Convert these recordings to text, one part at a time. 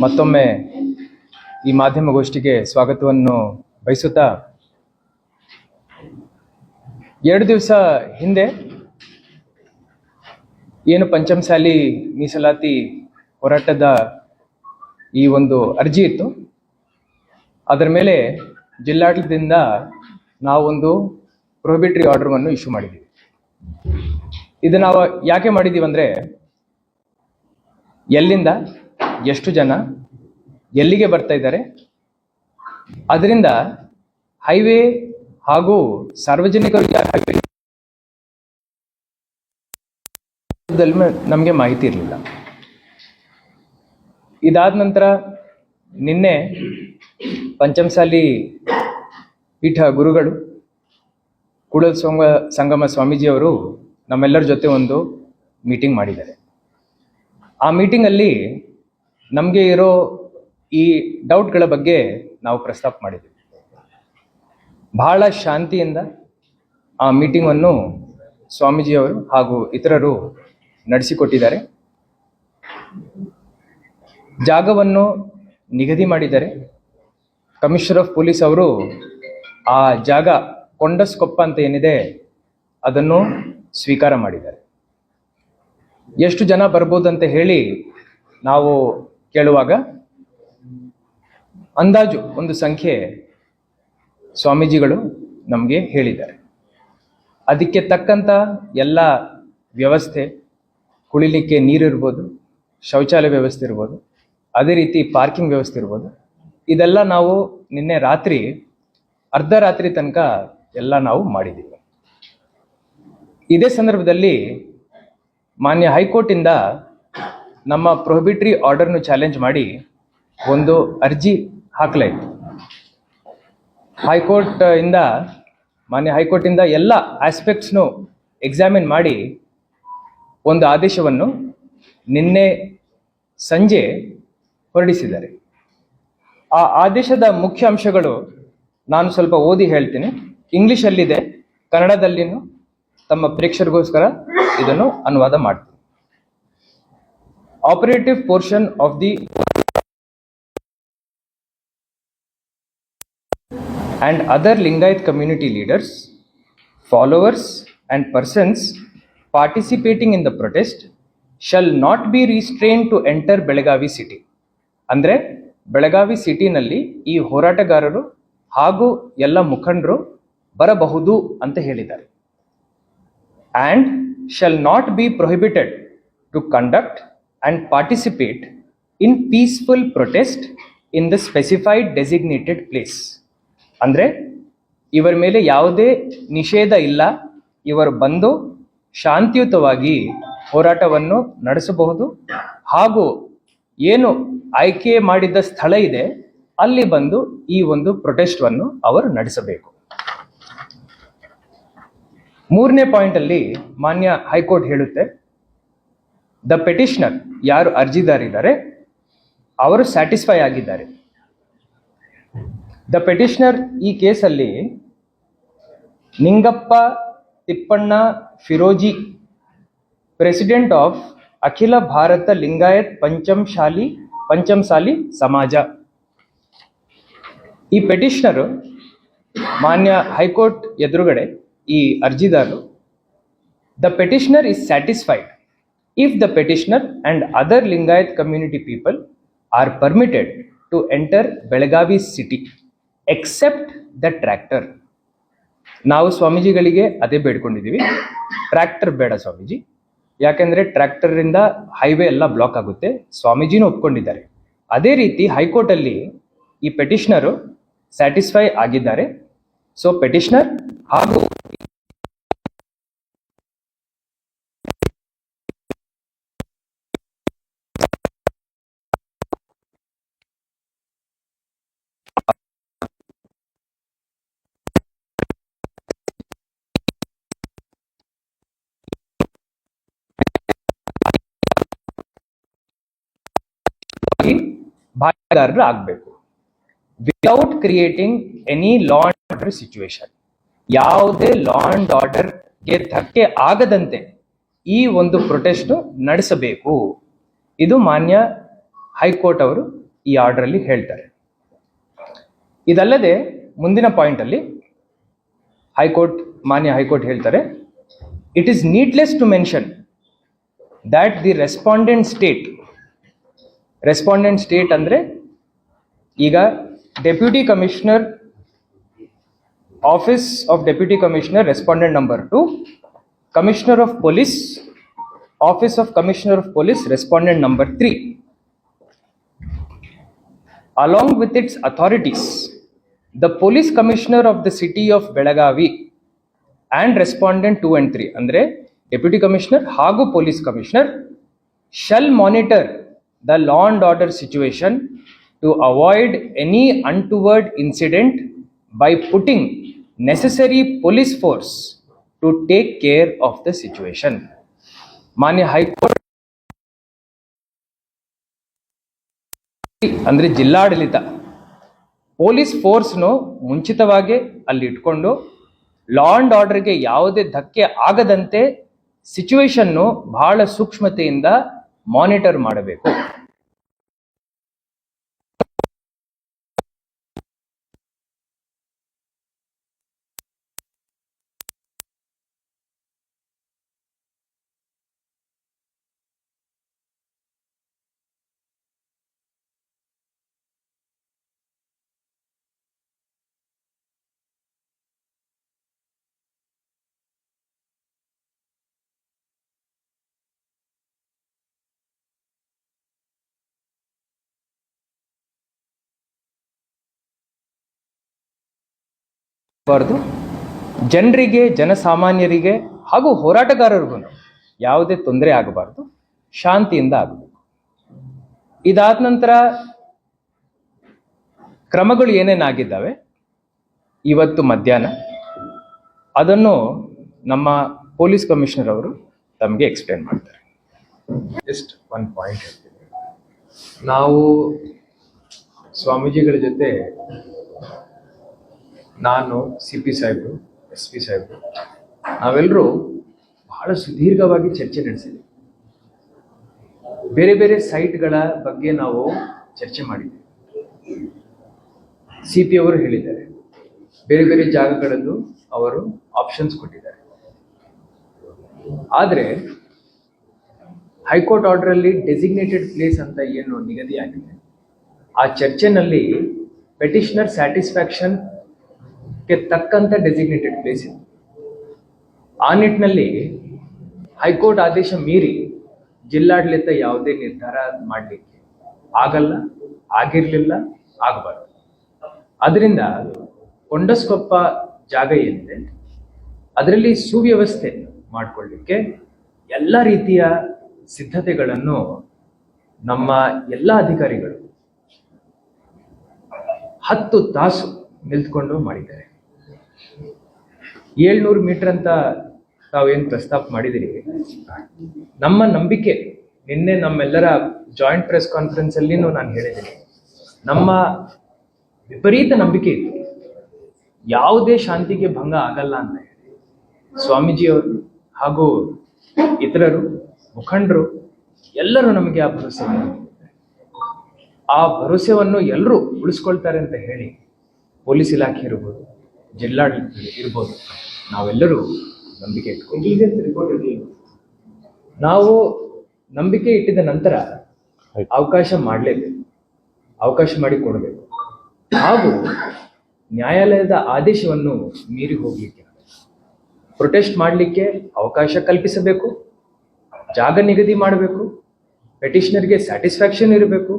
ಮತ್ತೊಮ್ಮೆ ಈ ಮಾಧ್ಯಮಗೋಷ್ಠಿಗೆ ಸ್ವಾಗತವನ್ನು ಬಯಸುತ್ತಾ, 2 ದಿವಸ ಹಿಂದೆ ಏನು ಪಂಚಮಸಾಲಿ ಮೀಸಲಾತಿ ಹೋರಾಟದ ಈ ಒಂದು ಅರ್ಜಿ ಇತ್ತು, ಅದರ ಮೇಲೆ ಜಿಲ್ಲಾಡಳಿತದಿಂದ ನಾವೊಂದು ಪ್ರೊಹಿಬಿಟರಿ ಆರ್ಡರ್ವನ್ನು ಇಶ್ಯೂ ಮಾಡಿದ್ದೀವಿ. ಇದು ನಾವು ಯಾಕೆ ಮಾಡಿದ್ದೀವಿ ಅಂದರೆ, ಎಲ್ಲಿಂದ ಎಷ್ಟು ಜನ ಎಲ್ಲಿಗೆ ಬರ್ತಾ ಇದ್ದಾರೆ, ಅದರಿಂದ ಹೈವೇ ಹಾಗೂ ಸಾರ್ವಜನಿಕರಿಗೆ ನಮಗೆ ಮಾಹಿತಿ ಇರಲಿಲ್ಲ. ಇದಾದ ನಂತರ ನಿನ್ನೆ ಪಂಚಮಸಾಲಿ ಪೀಠ ಗುರುಗಳು ಕೂಡಲ ಸಂಗಮ ಸ್ವಾಮೀಜಿಯವರು ನಮ್ಮೆಲ್ಲರ ಜೊತೆ ಒಂದು ಮೀಟಿಂಗ್ ಮಾಡಿದ್ದಾರೆ. ಆ ಮೀಟಿಂಗಲ್ಲಿ ನಮಗೆ ಇರೋ ಈ ಡೌಟ್ಗಳ ಬಗ್ಗೆ ನಾವು ಪ್ರಸ್ತಾಪ ಮಾಡಿದ್ದೀವಿ. ಬಹಳ ಶಾಂತಿಯಿಂದ ಆ ಮೀಟಿಂಗನ್ನು ಸ್ವಾಮೀಜಿಯವರು ಹಾಗೂ ಇತರರು ನಡೆಸಿಕೊಟ್ಟಿದ್ದಾರೆ. ಜಾಗವನ್ನು ನಿಗದಿ ಮಾಡಿದ್ದಾರೆ. ಕಮಿಷನರ್ ಆಫ್ ಪೊಲೀಸ್ ಅವರು ಆ ಜಾಗ ಕೊಂಡಸ್ಕೊಪ್ಪ ಅಂತ ಏನಿದೆ ಅದನ್ನು ಸ್ವೀಕಾರ ಮಾಡಿದ್ದಾರೆ. ಎಷ್ಟು ಜನ ಬರ್ಬೋದಂತ ಹೇಳಿ ನಾವು ಕೇಳುವಾಗ ಅಂದಾಜು ಒಂದು ಸಂಖ್ಯೆ ಸ್ವಾಮೀಜಿಗಳು ನಮಗೆ ಹೇಳಿದ್ದಾರೆ. ಅದಕ್ಕೆ ತಕ್ಕಂಥ ಎಲ್ಲ ವ್ಯವಸ್ಥೆ, ಕುಳಿಲಿಕ್ಕೆ ನೀರಿರ್ಬೋದು, ಶೌಚಾಲಯ ವ್ಯವಸ್ಥೆ ಇರ್ಬೋದು, ಅದೇ ರೀತಿ ಪಾರ್ಕಿಂಗ್ ವ್ಯವಸ್ಥೆ ಇರ್ಬೋದು, ಇದೆಲ್ಲ ನಾವು ನಿನ್ನೆ ರಾತ್ರಿ ಅರ್ಧರಾತ್ರಿ ತನಕ ಎಲ್ಲ ನಾವು ಮಾಡಿದ್ದೀವಿ. ಇದೇ ಸಂದರ್ಭದಲ್ಲಿ ಮಾನ್ಯ ಹೈಕೋರ್ಟಿಂದ ನಮ್ಮ ಪ್ರೊಹಿಬಿಟರಿ ಆರ್ಡರ್ನು ಚಾಲೆಂಜ್ ಮಾಡಿ ಒಂದು ಅರ್ಜಿ ಹಾಕಲಾಯಿತು. ಮಾನ್ಯ ಹೈಕೋರ್ಟಿಂದ ಎಲ್ಲ ಆಸ್ಪೆಕ್ಟ್ಸ್ನು ಎಕ್ಸಾಮಿನ್ ಮಾಡಿ ಒಂದು ಆದೇಶವನ್ನು ನಿನ್ನೆ ಸಂಜೆ ಹೊರಡಿಸಿದ್ದಾರೆ. ಆ ಆದೇಶದ ಮುಖ್ಯ ಅಂಶಗಳು ನಾನು ಸ್ವಲ್ಪ ಓದಿ ಹೇಳ್ತೀನಿ. ಇಂಗ್ಲಿಷಲ್ಲಿದೆ, ಕನ್ನಡದಲ್ಲಿನೂ ತಮ್ಮ ಪ್ರೇಕ್ಷಕರಿಗೋಸ್ಕರ ಇದನ್ನು ಅನುವಾದ ಮಾಡ್ತೀನಿ. Operative portion of the and other Lingayat community leaders, followers and persons participating in the protest shall not be restrained to enter Belagavi city. ಅಂದ್ರೆ ಬೆಳಗಾವಿ ಸಿಟಿನಲ್ಲಿ ಈ ಹೋರಾಟಗಾರರು ಹಾಗೂ ಎಲ್ಲ ಮುಖಂಡರು ಬರಬಹುದು ಅಂತ ಹೇಳಿದ್ದಾರೆ. and shall not be prohibited to conduct and participate in peaceful protest in the specified designated place. ಅಂದರೆ ಇವರ ಮೇಲೆ ಯಾವುದೇ ನಿಷೇಧ ಇಲ್ಲ, ಇವರು ಬಂದು ಶಾಂತಿಯುತವಾಗಿ ಹೋರಾಟವನ್ನು ನಡೆಸಬಹುದು ಹಾಗೂ ಏನು ಆಯ್ಕೆ ಮಾಡಿದ ಸ್ಥಳ ಇದೆ ಅಲ್ಲಿ ಬಂದು ಈ ಒಂದು ಪ್ರೊಟೆಸ್ಟ್ವನ್ನು ಅವರು ನಡೆಸಬೇಕು. 3ನೇ ಪಾಯಿಂಟ್ ಅಲ್ಲಿ ಮಾನ್ಯ ಹೈಕೋರ್ಟ್ ಹೇಳುತ್ತೆ, ದ ಪೆಟಿಷನರ್, ಯಾರು ಅರ್ಜಿದಾರಿದ್ದಾರೆ ಅವರು ಸ್ಯಾಟಿಸ್ಫೈ ಆಗಿದ್ದಾರೆ. ದ ಪೆಟಿಷನರ್ ಈ ಕೇಸಲ್ಲಿ ನಿಂಗಪ್ಪ ತಿಪ್ಪಣ್ಣ ಫಿರೋಜಿ, ಪ್ರೆಸಿಡೆಂಟ್ ಆಫ್ ಅಖಿಲ ಭಾರತ ಲಿಂಗಾಯತ್ ಪಂಚಮಸಾಲಿ ಸಮಾಜ. ಈ ಪೆಟಿಷನರು ಮಾನ್ಯ ಹೈಕೋರ್ಟ್ ಎದುರುಗಡೆ ಈ ಅರ್ಜಿದಾರರು, the petitioner is satisfied if the petitioner and other Lingayat community people are permitted to enter Belagavi city except the tractor. ನಾವು ಸ್ವಾಮೀಜಿಗಳಿಗೆ ಅದೇ ಬೇಡ್ಕೊಂಡಿದ್ದೀವಿ, ಟ್ರ್ಯಾಕ್ಟರ್ ಬೇಡ ಸ್ವಾಮೀಜಿ, ಯಾಕೆಂದರೆ ಟ್ರ್ಯಾಕ್ಟರಿಂದ ಹೈವೇ ಎಲ್ಲ ಬ್ಲಾಕ್ ಆಗುತ್ತೆ. ಸ್ವಾಮೀಜಿನೂ ಒಪ್ಕೊಂಡಿದ್ದಾರೆ. ಅದೇ ರೀತಿ ಹೈಕೋರ್ಟಲ್ಲಿ ಈ ಪೆಟಿಷನರು ಸ್ಯಾಟಿಸ್ಫೈ ಆಗಿದ್ದಾರೆ. ಸೊ ಪೆಟಿಷನರ್ ಹಾಗೂ ಭಾಗೀದಾರರು ಆಗಬೇಕು without creating any law and order situation. ಯಾವುದೇ ಲಾ ಅಂಡ್ ಆರ್ಡರ್ಗೆ ಧಕ್ಕೆ ಆಗದಂತೆ ಈ ಒಂದು ಪ್ರೊಟೆಸ್ಟ್ ನಡೆಸಬೇಕು. ಇದು ಮಾನ್ಯ ಹೈಕೋರ್ಟ್ ಅವರು ಈ ಆರ್ಡರ್ ಅಲ್ಲಿ ಹೇಳ್ತಾರೆ. ಇದಲ್ಲದೆ ಮುಂದಿನ ಪಾಯಿಂಟ್ ಅಲ್ಲಿ ಮಾನ್ಯ ಹೈಕೋರ್ಟ್ ಹೇಳ್ತಾರೆ, it is needless to mention that the respondent state ಅಂದ್ರೆ ಈಗ deputy commissioner, office of deputy commissioner respondent number 2, commissioner of police, office of commissioner of police respondent number 3, along with its authorities, the police commissioner of the city of Belagavi and respondent 2 and 3 ಅಂದ್ರೆ deputy commissioner ಹಾಗೂ police commissioner shall monitor the law and order situation to avoid any untoward incident by putting necessary police force to take care of the situation. ಮಾನ್ಯ high court ಅಂದ್ರೆ ಜಿಲ್ಲಾಡಳಿತ police ಫೋರ್ಸ್ನು ಮುಂಚಿತವಾಗಿ ಅಲ್ಲಿ ಇಟ್ಕೊಂಡು law and ಆರ್ಡರ್ಗೆ ಯಾವುದೇ ಧಕ್ಕೆ ಆಗದಂತೆ ಸಿಚುವೇಶನ್ನು ಬಹಳ ಸೂಕ್ಷ್ಮತೆಯಿಂದ ಮಾನಿಟರ್ ಮಾಡಬೇಕು. ಬಾರದು ಜನರಿಗೆ, ಜನಸಾಮಾನ್ಯರಿಗೆ ಹಾಗೂ ಹೋರಾಟಗಾರರಿಗೂ ಯಾವುದೇ ತೊಂದರೆ ಆಗಬಾರ್ದು, ಶಾಂತಿಯಿಂದ ಆಗಬೇಕು. ಇದಾದ ನಂತರ ಕ್ರಮಗಳು ಏನೇನಾಗಿದ್ದಾವೆ ಇವತ್ತು ಮಧ್ಯಾಹ್ನ ಅದನ್ನು ನಮ್ಮ ಪೊಲೀಸ್ ಕಮಿಷನರ್ ಅವರು ತಮಗೆ ಎಕ್ಸ್ಪ್ಲೇನ್ ಮಾಡ್ತಾರೆ. ಜಸ್ಟ್ ಒನ್ ಪಾಯಿಂಟ್ ಹೇಳ್ತೀನಿ. ನಾವು ಸ್ವಾಮೀಜಿಗಳ ಜೊತೆ, ನಾನು, CP ಸಾಹೇಬರು, SP ಸಾಹೇಬರು, ನಾವೆಲ್ಲರೂ ಬಹಳ ಸುದೀರ್ಘವಾಗಿ ಚರ್ಚೆ ನಡೆಸಿದ್ವಿ. ಬೇರೆ ಬೇರೆ ಸೈಟ್ಗಳ ಬಗ್ಗೆ ನಾವು ಚರ್ಚೆ ಮಾಡಿದ್ವಿ. CP ಅವರು ಹೇಳಿದ್ದಾರೆ, ಬೇರೆ ಬೇರೆ ಜಾಗಗಳಲ್ಲೂ ಅವರು ಆಪ್ಷನ್ಸ್ ಕೊಟ್ಟಿದ್ದಾರೆ. ಆದರೆ ಹೈಕೋರ್ಟ್ ಆರ್ಡರ್ ಅಲ್ಲಿ ಡೆಸಿಗ್ನೇಟೆಡ್ ಪ್ಲೇಸ್ ಅಂತ ಏನು ನಿಗದಿಯಾಗಿದೆ, ಆ ಚರ್ಚೆನಲ್ಲಿ ಪೆಟಿಷನರ್ ಸ್ಯಾಟಿಸ್ಫ್ಯಾಕ್ಷನ್ ಗೆ ತಕ್ಕಂತ ಡೆಸಿಗ್ನೇಟೆಡ್ ಪ್ಲೇಸ್ ಇದೆ. ಆ ನಿಟ್ಟಿನಲ್ಲಿ ಹೈಕೋರ್ಟ್ ಆದೇಶ ಮೀರಿ ಜಿಲ್ಲಾಡಳಿತ ಯಾವುದೇ ನಿರ್ಧಾರ ಮಾಡಲಿಕ್ಕೆ ಆಗಲ್ಲ, ಆಗಿರ್ಲಿಲ್ಲ, ಆಗಬಾರ್ದು. ಅದರಿಂದ ಕೊಂಡಸ್ಕೊಪ್ಪ ಜಾಗ ಏನಿದೆ ಅದರಲ್ಲಿ ಸುವ್ಯವಸ್ಥೆ ಮಾಡಿಕೊಳ್ಳಿಕ್ಕೆ ಎಲ್ಲ ರೀತಿಯ ಸಿದ್ಧತೆಗಳನ್ನು ನಮ್ಮ ಎಲ್ಲ ಅಧಿಕಾರಿಗಳು 10 ತಾಸು ನಿಲ್ತ್ಕೊಂಡು ಮಾಡಿದ್ದಾರೆ. 700 ಮೀಟರ್ ಅಂತ ತಾವೇನು ಪ್ರಸ್ತಾಪ ಮಾಡಿದಿರಿ, ನಮ್ಮ ನಂಬಿಕೆ, ನಿನ್ನೆ ನಮ್ಮೆಲ್ಲರ ಜಾಯಿಂಟ್ ಪ್ರೆಸ್ ಕಾನ್ಫರೆನ್ಸ್ ಅಲ್ಲಿನೂ ನಾನು ಹೇಳಿದ್ದೀನಿ, ನಮ್ಮ ವಿಪರೀತ ನಂಬಿಕೆ ಇತ್ತು ಯಾವುದೇ ಶಾಂತಿಗೆ ಭಂಗ ಆಗಲ್ಲ ಅಂತ ಹೇಳಿ. ಸ್ವಾಮೀಜಿಯವರು ಹಾಗೂ ಇತರರು ಮುಖಂಡರು ಎಲ್ಲರೂ ನಮಗೆ ಆ ಭರವಸೆ, ಆ ಭರವಸೆಯನ್ನು ಎಲ್ಲರೂ ಉಳಿಸ್ಕೊಳ್ತಾರೆ ಅಂತ ಹೇಳಿ ಪೊಲೀಸ್ ಇಲಾಖೆ ಇರ್ಬೋದು, ಜಿಲ್ಲಾಡಳಿತ ಇರ್ಬೋದು, ನಾವೆಲ್ಲರೂ ನಂಬಿಕೆ ಇಟ್ಕೊಂಡು ನಾವು ನಂಬಿಕೆ ಇಟ್ಟಿದ ನಂತರ ಅವಕಾಶ ಮಾಡಲೇಬೇಕು, ಅವಕಾಶ ಮಾಡಿ ಕೊಡಬೇಕು. ಹಾಗೂ ನ್ಯಾಯಾಲಯದ ಆದೇಶವನ್ನು ಮೀರಿ ಹೋಗ್ಲಿಕ್ಕೆ, ಪ್ರೊಟೆಸ್ಟ್ ಮಾಡಲಿಕ್ಕೆ ಅವಕಾಶ ಕಲ್ಪಿಸಬೇಕು, ಜಾಗ ನಿಗದಿ ಮಾಡಬೇಕು, ಪೆಟಿಷನರ್ಗೆ ಸ್ಯಾಟಿಸ್ಫ್ಯಾಕ್ಷನ್ ಇರಬೇಕು.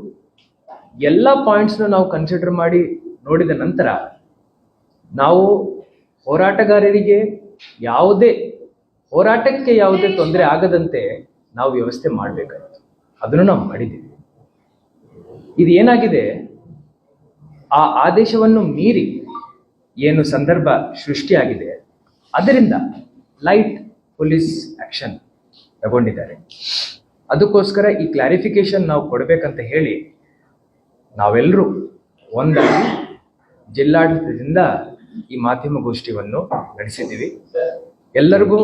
ಎಲ್ಲ ಪಾಯಿಂಟ್ಸ್ನ ನಾವು ಕನ್ಸಿಡರ್ ಮಾಡಿ ನೋಡಿದ ನಂತರ ನಾವು ಹೋರಾಟಗಾರರಿಗೆ ಹೋರಾಟಕ್ಕೆ ಯಾವುದೇ ತೊಂದರೆ ಆಗದಂತೆ ನಾವು ವ್ಯವಸ್ಥೆ ಮಾಡಬೇಕಾಗಿತ್ತು. ಅದನ್ನು ನಾವು ಮಾಡಿದ್ದೀವಿ. ಇದು ಏನಾಗಿದೆ, ಆ ಆದೇಶವನ್ನು ಮೀರಿ ಏನು ಸಂದರ್ಭ ಸೃಷ್ಟಿಯಾಗಿದೆ, ಅದರಿಂದ ಲೈಟ್ ಪೊಲೀಸ್ ಆಕ್ಷನ್ ತಗೊಂಡಿದ್ದಾರೆ. ಅದಕ್ಕೋಸ್ಕರ ಈ ಕ್ಲಾರಿಫಿಕೇಶನ್ ನಾವು ಕೊಡಬೇಕಂತ ಹೇಳಿ ನಾವೆಲ್ಲರೂ ಒಂದಾಗಿ ಜಿಲ್ಲಾಡಳಿತದಿಂದ ಈ ಮಾಧ್ಯಮ ಗೋಷ್ಠಿಯನ್ನು ನಡೆಸಿದ್ದೀವಿ. ಎಲ್ಲರಿಗೂ,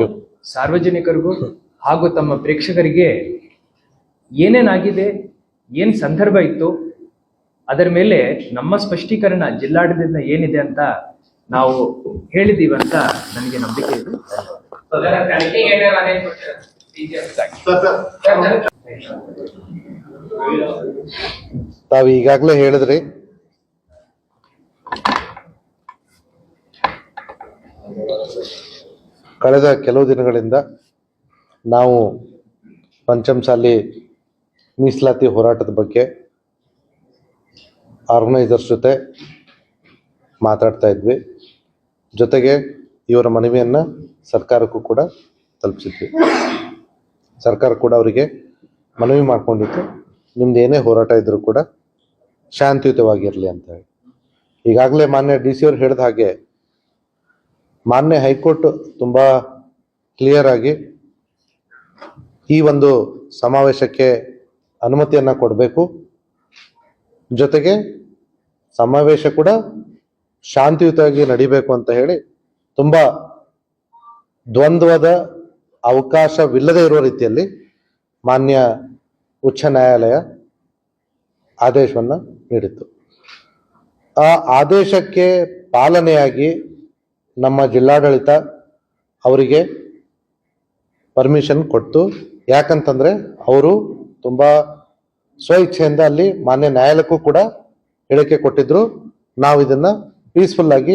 ಸಾರ್ವಜನಿಕರಿಗೂ ಹಾಗೂ ತಮ್ಮ ಪ್ರೇಕ್ಷಕರಿಗೆ ಏನೇನಾಗಿದೆ, ಏನು ಸಂದರ್ಭ ಇತ್ತು, ಅದರ ಮೇಲೆ ನಮ್ಮ ಸ್ಪಷ್ಟೀಕರಣ ಜಿಲ್ಲಾಡಳಿತದಿಂದ ಏನಿದೆ ಅಂತ ನಾವು ಹೇಳಿದೀವಿ ಅಂತ ನನಗೆ ನಂಬಿಕೆ ಇದೆ. ತಾವು ಈಗಾಗಲೇ ಹೇಳಿದ್ರಿ, ಕಳೆದ ಕೆಲವು ದಿನಗಳಿಂದ ನಾವು ಪಂಚಮಸಾಲಿ ಮೀಸಲಾತಿ ಹೋರಾಟದ ಬಗ್ಗೆ ಆರ್ಗನೈಸರ್ಸ್ ಜೊತೆ ಮಾತಾಡ್ತಾ ಇದ್ವಿ. ಜೊತೆಗೆ ಇವರ ಮನವಿಯನ್ನು ಸರ್ಕಾರಕ್ಕೂ ಕೂಡ ತಲುಪಿಸಿದ್ವಿ. ಸರ್ಕಾರ ಕೂಡ ಅವರಿಗೆ ಮನವಿ ಮಾಡಿಕೊಂಡಿತ್ತು, ನಿಮ್ದು ಏನೇ ಹೋರಾಟ ಇದ್ರೂ ಕೂಡ ಶಾಂತಿಯುತವಾಗಿರಲಿ ಅಂತ ಹೇಳಿ. ಈಗಾಗಲೇ ಮಾನ್ಯ ಡಿ ಸಿ ಅವರು ಹೇಳಿದ ಹಾಗೆ ಮಾನ್ಯ ಹೈಕೋರ್ಟ್ ತುಂಬ ಕ್ಲಿಯರ್ ಆಗಿ ಈ ಒಂದು ಸಮಾವೇಶಕ್ಕೆ ಅನುಮತಿಯನ್ನು ಕೊಡಬೇಕು, ಜೊತೆಗೆ ಸಮಾವೇಶ ಕೂಡ ಶಾಂತಿಯುತವಾಗಿ ನಡಿಬೇಕು ಅಂತ ಹೇಳಿ ತುಂಬ ದ್ವಂದ್ವದ ಅವಕಾಶವಿಲ್ಲದೆ ಇರುವ ರೀತಿಯಲ್ಲಿ ಮಾನ್ಯ ಉಚ್ಚ ನ್ಯಾಯಾಲಯ ಆದೇಶವನ್ನು ನೀಡಿತ್ತು. ಆ ಆದೇಶಕ್ಕೆ ಪಾಲನೆಯಾಗಿ ನಮ್ಮ ಜಿಲ್ಲಾಡಳಿತ ಅವರಿಗೆ ಪರ್ಮಿಷನ್ ಕೊಟ್ಟು, ಯಾಕಂತಂದರೆ ಅವರು ತುಂಬ ಸ್ವಇಚ್ಛೆಯಿಂದ ಅಲ್ಲಿ ಮಾನ್ಯ ನ್ಯಾಯಾಲಯಕ್ಕೂ ಕೂಡ ಹೇಳಿಕೆ ಕೊಟ್ಟಿದ್ರು, ನಾವು ಇದನ್ನು ಪೀಸ್ಫುಲ್ ಆಗಿ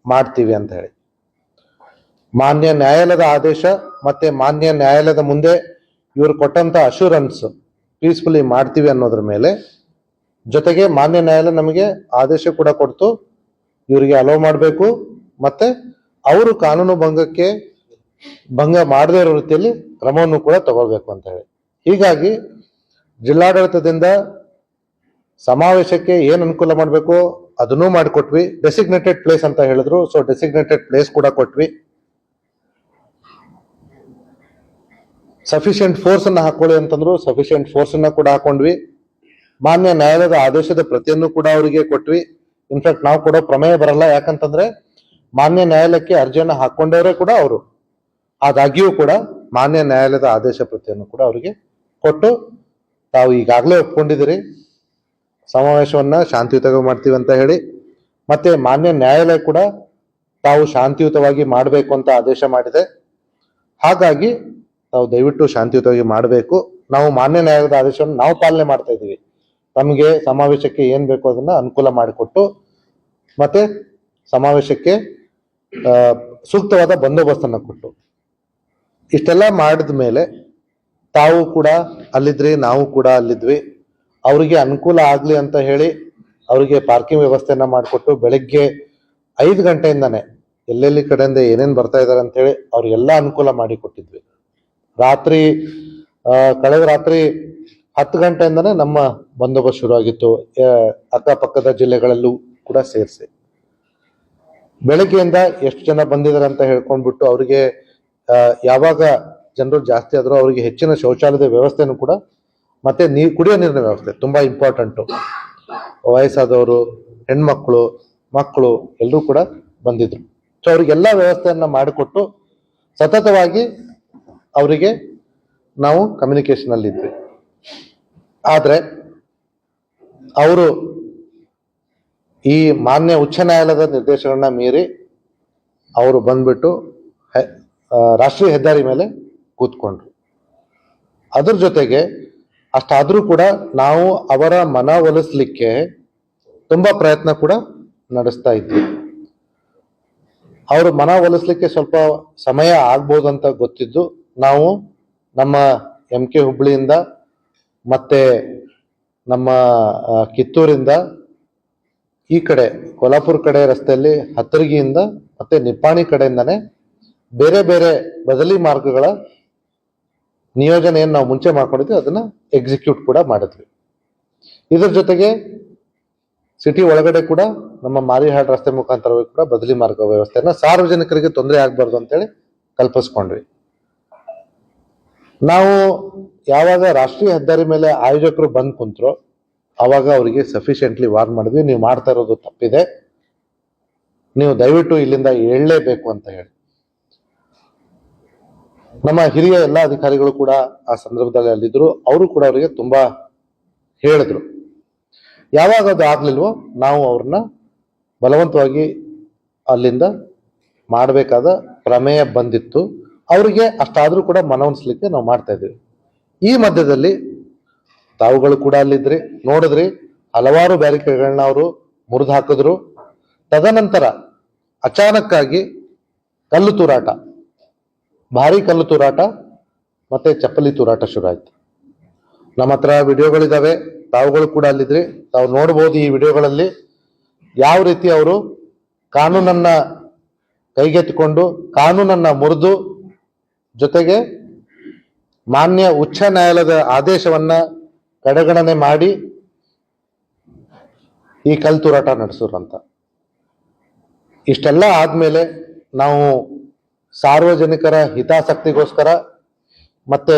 ಮಾಡ್ತೀವಿ ಅಂತ ಹೇಳಿ. ಮಾನ್ಯ ನ್ಯಾಯಾಲಯದ ಆದೇಶ ಮತ್ತೆ ಮಾನ್ಯ ನ್ಯಾಯಾಲಯದ ಮುಂದೆ ಇವರು ಕೊಟ್ಟಂತ ಅಶ್ಯೂರೆನ್ಸ್ ಪೀಸ್ಫುಲಿ ಮಾಡ್ತೀವಿ ಅನ್ನೋದ್ರ ಮೇಲೆ, ಜೊತೆಗೆ ಮಾನ್ಯ ನ್ಯಾಯಾಲಯ ನಮಗೆ ಆದೇಶ ಕೂಡ ಕೊಡ್ತು, ಇವರಿಗೆ ಅಲೋ ಮಾಡಬೇಕು ಮತ್ತೆ ಅವರು ಕಾನೂನು ಭಂಗ ಮಾಡದೇ ಇರೋ ರೀತಿಯಲ್ಲಿ ಕ್ರಮವನ್ನು ಕೂಡ ತಗೊಳ್ಬೇಕು ಅಂತ ಹೇಳಿ. ಹೀಗಾಗಿ ಜಿಲ್ಲಾಡಳಿತದಿಂದ ಸಮಾವೇಶಕ್ಕೆ ಏನು ಅನುಕೂಲ ಮಾಡಬೇಕು ಅದನ್ನೂ ಮಾಡಿಕೊಟ್ವಿ. ಡೆಸಿಗ್ನೇಟೆಡ್ ಪ್ಲೇಸ್ ಅಂತ ಹೇಳಿದ್ರು, ಸೊ ಡೆಸಿಗ್ನೇಟೆಡ್ ಪ್ಲೇಸ್ ಕೂಡ ಕೊಟ್ವಿ. ಸಫಿಷಿಯಂಟ್ ಫೋರ್ಸ್ ಅನ್ನ ಹಾಕೊಳ್ಳಿ ಅಂತಂದ್ರು, ಸಫಿಷಿಯಂಟ್ ಫೋರ್ಸ್ ಅನ್ನ ಕೂಡ ಹಾಕೊಂಡ್ವಿ. ಮಾನ್ಯ ನ್ಯಾಯಾಲಯದ ಆದೇಶದ ಪ್ರತಿಯನ್ನು ಕೂಡ ಅವರಿಗೆ ಕೊಟ್ವಿ. ಇನ್ಫ್ಯಾಕ್ಟ್ ನಾವು ಕೊಡೋ ಪ್ರಮೇಯ ಬರಲ್ಲ, ಯಾಕಂತಂದ್ರೆ ಮಾನ್ಯ ನ್ಯಾಯಾಲಯಕ್ಕೆ ಅರ್ಜಿಯನ್ನು ಹಾಕೊಂಡವರೇ ಕೂಡ ಅವರು. ಆದಾಗ್ಯೂ ಕೂಡ ಮಾನ್ಯ ನ್ಯಾಯಾಲಯದ ಆದೇಶ ಪ್ರತಿಯನ್ನು ಕೂಡ ಅವರಿಗೆ ಕೊಟ್ಟು, ತಾವು ಈಗಾಗಲೇ ಒಪ್ಕೊಂಡಿದ್ದೀರಿ ಸಮಾವೇಶವನ್ನ ಶಾಂತಿಯುತವಾಗಿ ಮಾಡ್ತೀವಿ ಅಂತ ಹೇಳಿ, ಮತ್ತೆ ಮಾನ್ಯ ನ್ಯಾಯಾಲಯ ಕೂಡ ತಾವು ಶಾಂತಿಯುತವಾಗಿ ಮಾಡಬೇಕು ಅಂತ ಆದೇಶ ಮಾಡಿದೆ. ಹಾಗಾಗಿ ತಾವು ದಯವಿಟ್ಟು ಶಾಂತಿಯುತವಾಗಿ ಮಾಡಬೇಕು. ನಾವು ಮಾನ್ಯ ನ್ಯಾಯಾಲಯದ ಆದೇಶವನ್ನು ನಾವು ಪಾಲನೆ ಮಾಡ್ತಾ ಇದ್ದೀವಿ. ತಮಗೆ ಸಮಾವೇಶಕ್ಕೆ ಏನ್ ಬೇಕೋ ಅದನ್ನ ಅನುಕೂಲ ಮಾಡಿಕೊಟ್ಟು, ಮತ್ತೆ ಸಮಾವೇಶಕ್ಕೆ ಸೂಕ್ತವಾದ ಬಂದೋಬಸ್ತನ್ನು ಕೊಟ್ಟು, ಇಷ್ಟೆಲ್ಲ ಮಾಡಿದ ಮೇಲೆ ತಾವು ಕೂಡ ಅಲ್ಲಿದ್ರಿ, ನಾವು ಕೂಡ ಅಲ್ಲಿದ್ವಿ. ಅವರಿಗೆ ಅನುಕೂಲ ಆಗ್ಲಿ ಅಂತ ಹೇಳಿ ಅವರಿಗೆ ಪಾರ್ಕಿಂಗ್ ವ್ಯವಸ್ಥೆಯನ್ನ ಮಾಡಿಕೊಟ್ಟು, ಬೆಳಗ್ಗೆ 5 ಗಂಟೆಯಿಂದಾನೆ ಎಲ್ಲೆಲ್ಲಿ ಕಡೆಯಿಂದ ಏನೇನು ಬರ್ತಾ ಇದ್ದಾರೆ ಅಂತ ಹೇಳಿ ಅವ್ರಿಗೆಲ್ಲ ಅನುಕೂಲ ಮಾಡಿ ಕೊಟ್ಟಿದ್ವಿ. ಕಳೆದ ರಾತ್ರಿ 10 ಗಂಟೆಯಿಂದಾನೆ ನಮ್ಮ ಬಂದೋಬಸ್ತ್ ಶುರು ಆಗಿತ್ತು, ಅಕ್ಕಪಕ್ಕದ ಜಿಲ್ಲೆಗಳಲ್ಲೂ ಕೂಡ ಸೇರಿಸಿ. ಬೆಳಗ್ಗೆಯಿಂದ ಎಷ್ಟು ಜನ ಬಂದಿದ್ದಾರೆ ಅಂತ ಹೇಳ್ಕೊಂಡ್ಬಿಟ್ಟು ಅವರಿಗೆ ಯಾವಾಗ ಜನರು ಜಾಸ್ತಿ ಆದ್ರೂ ಅವರಿಗೆ ಹೆಚ್ಚಿನ ಶೌಚಾಲಯದ ವ್ಯವಸ್ಥೆನೂ ಕೂಡ, ಮತ್ತೆ ಕುಡಿಯೋ ನೀರಿನ ವ್ಯವಸ್ಥೆ ತುಂಬಾ ಇಂಪಾರ್ಟೆಂಟು. ವಯಸ್ಸಾದವರು, ಹೆಣ್ಮಕ್ಳು, ಮಕ್ಕಳು ಎಲ್ಲರೂ ಕೂಡ ಬಂದಿದ್ರು. ಸೊ ಅವರಿಗೆಲ್ಲ ವ್ಯವಸ್ಥೆಯನ್ನ ಮಾಡಿಕೊಟ್ಟು ಸತತವಾಗಿ ಅವರಿಗೆ ನಾವು ಕಮ್ಯುನಿಕೇಶನ್ ಅಲ್ಲಿ ಇದ್ವಿ. ಆದ್ರೆ ಅವರು ಈ ಮಾನ್ಯ ಉಚ್ಚ ನ್ಯಾಯಾಲಯದ ನಿರ್ದೇಶನಗಳನ್ನ ಮೀರಿ ಅವರು ಬಂದ್ಬಿಟ್ಟು ರಾಷ್ಟ್ರೀಯ ಹೆದ್ದಾರಿ ಮೇಲೆ ಕೂತ್ಕೊಂಡ್ರು. ಅದ್ರ ಜೊತೆಗೆ ಅಷ್ಟಾದ್ರೂ ಕೂಡ ನಾವು ಅವರ ಮನವೊಲಿಸ್ಲಿಕ್ಕೆ ತುಂಬಾ ಪ್ರಯತ್ನ ಕೂಡ ನಡೆಸ್ತಾ ಇದ್ವಿ. ಅವರು ಮನವೊಲಿಸ್ಲಿಕ್ಕೆ ಸ್ವಲ್ಪ ಸಮಯ ಆಗ್ಬೋದಂತ ಗೊತ್ತಿದ್ದು ನಾವು ನಮ್ಮ MK ಹುಬ್ಳಿಯಿಂದ ಮತ್ತೆ ನಮ್ಮ ಕಿತ್ತೂರಿಂದ ಈ ಕಡೆ ಕೊಲ್ಹಾಪುರ ಕಡೆ ರಸ್ತೆಯಲ್ಲಿ ಹತ್ತರ್ಗಿಯಿಂದ ಮತ್ತೆ ನಿಪ್ಪಾಣಿ ಕಡೆಯಿಂದಾನೆ ಬೇರೆ ಬೇರೆ ಬದಲಿ ಮಾರ್ಗಗಳ ನಿಯೋಜನೆಯನ್ನು ನಾವು ಮುಂಚೆ ಮಾಡ್ಕೊಂಡಿದ್ವಿ, ಅದನ್ನ ಎಕ್ಸಿಕ್ಯೂಟ್ ಕೂಡ ಮಾಡಿದ್ವಿ. ಇದ್ರ ಜೊತೆಗೆ ಸಿಟಿ ಒಳಗಡೆ ಕೂಡ ನಮ್ಮ ಮಾರಿಹಾಳ್ ರಸ್ತೆ ಮುಖಾಂತರವಾಗಿ ಕೂಡ ಬದಲಿ ಮಾರ್ಗ ವ್ಯವಸ್ಥೆಯನ್ನ ಸಾರ್ವಜನಿಕರಿಗೆ ತೊಂದರೆ ಆಗ್ಬಾರ್ದು ಅಂತೇಳಿ ಕಲ್ಪಿಸ್ಕೊಂಡ್ವಿ. ನಾವು ಯಾವಾಗ ರಾಷ್ಟ್ರೀಯ ಹೆದ್ದಾರಿ ಮೇಲೆ ಆಯೋಜಕರು ಬಂದ್ ಕುಂತ್ರು ಅವಾಗ ಅವರಿಗೆ ಸಫಿಷಿಯೆಂಟ್ಲಿ ವಾರ್ನ್ ಮಾಡಿದ್ವಿ, ನೀವು ಮಾಡ್ತಾ ಇರೋದು ತಪ್ಪಿದೆ, ನೀವು ದಯವಿಟ್ಟು ಇಲ್ಲಿಂದ ಏಳಲೇಬೇಕು ಅಂತ ಹೇಳಿ. ನಮ್ಮ ಹಿರಿಯ ಎಲ್ಲ ಅಧಿಕಾರಿಗಳು ಕೂಡ ಆ ಸಂದರ್ಭದಲ್ಲಿ ಅಲ್ಲಿದ್ರು, ಅವರು ಕೂಡ ಅವರಿಗೆ ತುಂಬಾ ಹೇಳಿದ್ರು. ಯಾವಾಗ ಅದು ಆಗ್ಲಿಲ್ವೋ ನಾವು ಅವ್ರನ್ನ ಬಲವಂತವಾಗಿ ಅಲ್ಲಿಂದ ಮಾಡಬೇಕಾದ ಪ್ರಮೇಯ ಬಂದಿತ್ತು. ಅವರಿಗೆ ಅಷ್ಟಾದ್ರೂ ಕೂಡ ಮನವೊಲಿಸ್ಲಿಕ್ಕೆ ನಾವು ಮಾಡ್ತಾ ಇದ್ದೀವಿ. ಈ ಮಧ್ಯದಲ್ಲಿ ತಾವುಗಳು ಕೂಡ ಅಲ್ಲಿದ್ರಿ, ನೋಡಿದ್ರಿ, ಹಲವಾರು ಬ್ಯಾರಿಕೇಡ್ಗಳನ್ನ ಅವರು ಮುರಿದು ಹಾಕಿದ್ರು. ತದನಂತರ ಅಚಾನಕ್ಕಾಗಿ ಕಲ್ಲು ತೂರಾಟ, ಭಾರಿ ಕಲ್ಲು ತೂರಾಟ ಮತ್ತೆ ಚಪ್ಪಲಿ ತೂರಾಟ ಶುರು ಆಯ್ತು. ನಮ್ಮ ಹತ್ರ ವಿಡಿಯೋಗಳಿದಾವೆ, ತಾವುಗಳು ಕೂಡ ಅಲ್ಲಿದ್ರಿ, ತಾವು ನೋಡ್ಬೋದು ಈ ವಿಡಿಯೋಗಳಲ್ಲಿ ಯಾವ ರೀತಿ ಅವರು ಕಾನೂನನ್ನ ಕೈಗೆತ್ತಿಕೊಂಡು ಕಾನೂನನ್ನ ಮುರಿದು, ಜೊತೆಗೆ ಮಾನ್ಯ ಉಚ್ಚ ನ್ಯಾಯಾಲಯದ ಆದೇಶವನ್ನ ಕಡೆಗಣನೆ ಮಾಡಿ ಈ ಕಲ್ಲು ತೂರಾಟ ನಡೆಸೋರು ಅಂತ. ಇಷ್ಟೆಲ್ಲ ಆದ್ಮೇಲೆ ನಾವು ಸಾರ್ವಜನಿಕರ ಹಿತಾಸಕ್ತಿಗೋಸ್ಕರ ಮತ್ತೆ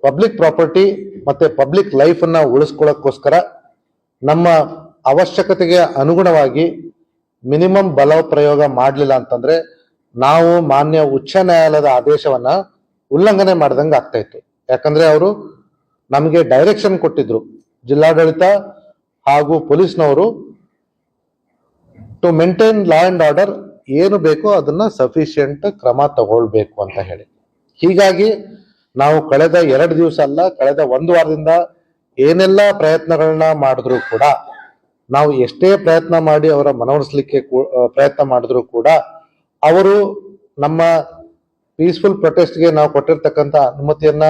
ಪಬ್ಲಿಕ್ ಪ್ರಾಪರ್ಟಿ ಮತ್ತೆ ಪಬ್ಲಿಕ್ ಲೈಫ್ ಅನ್ನ ಉಳಿಸ್ಕೊಳ್ಳೋಕ್ಕೋಸ್ಕರ ನಮ್ಮ ಅವಶ್ಯಕತೆಗೆ ಅನುಗುಣವಾಗಿ ಮಿನಿಮಮ್ ಬಲ ಪ್ರಯೋಗ ಮಾಡಲಿಲ್ಲ ಅಂತಂದ್ರೆ ನಾವು ಮಾನ್ಯ ಉಚ್ಚ ನ್ಯಾಯಾಲಯದ ಆದೇಶವನ್ನ ಉಲ್ಲಂಘನೆ ಮಾಡ್ದಂಗೆ ಆಗ್ತಾ ಇತ್ತು. ಯಾಕಂದ್ರೆ ಅವರು ನಮಗೆ ಡೈರೆಕ್ಷನ್ ಕೊಟ್ಟಿದ್ರು, ಜಿಲ್ಲಾಡಳಿತ ಹಾಗೂ ಪೊಲೀಸ್ನವರು, to maintain law and order ಏನು ಬೇಕೋ ಅದನ್ನ ಸಫಿಶಿಯಂಟ್ ಕ್ರಮ ತಗೊಳ್ಬೇಕು ಅಂತ ಹೇಳಿ. ಹೀಗಾಗಿ ನಾವು ಕಳೆದ 2 ದಿವಸ ಅಲ್ಲ, ಕಳೆದ 1 ವಾರದಿಂದ ಏನೆಲ್ಲ ಪ್ರಯತ್ನಗಳನ್ನ ಮಾಡಿದ್ರು ಕೂಡ, ನಾವು ಎಷ್ಟೇ ಪ್ರಯತ್ನ ಮಾಡಿ ಅವರ ಮನವೊಲಿಸ್ಲಿಕ್ಕೆ ಪ್ರಯತ್ನ ಮಾಡಿದ್ರು ಕೂಡ ಅವರು ನಮ್ಮ ಪೀಸ್ಫುಲ್ ಪ್ರೊಟೆಸ್ಟ್ಗೆ ನಾವು ಕೊಟ್ಟಿರ್ತಕ್ಕಂಥ ಅನುಮತಿಯನ್ನ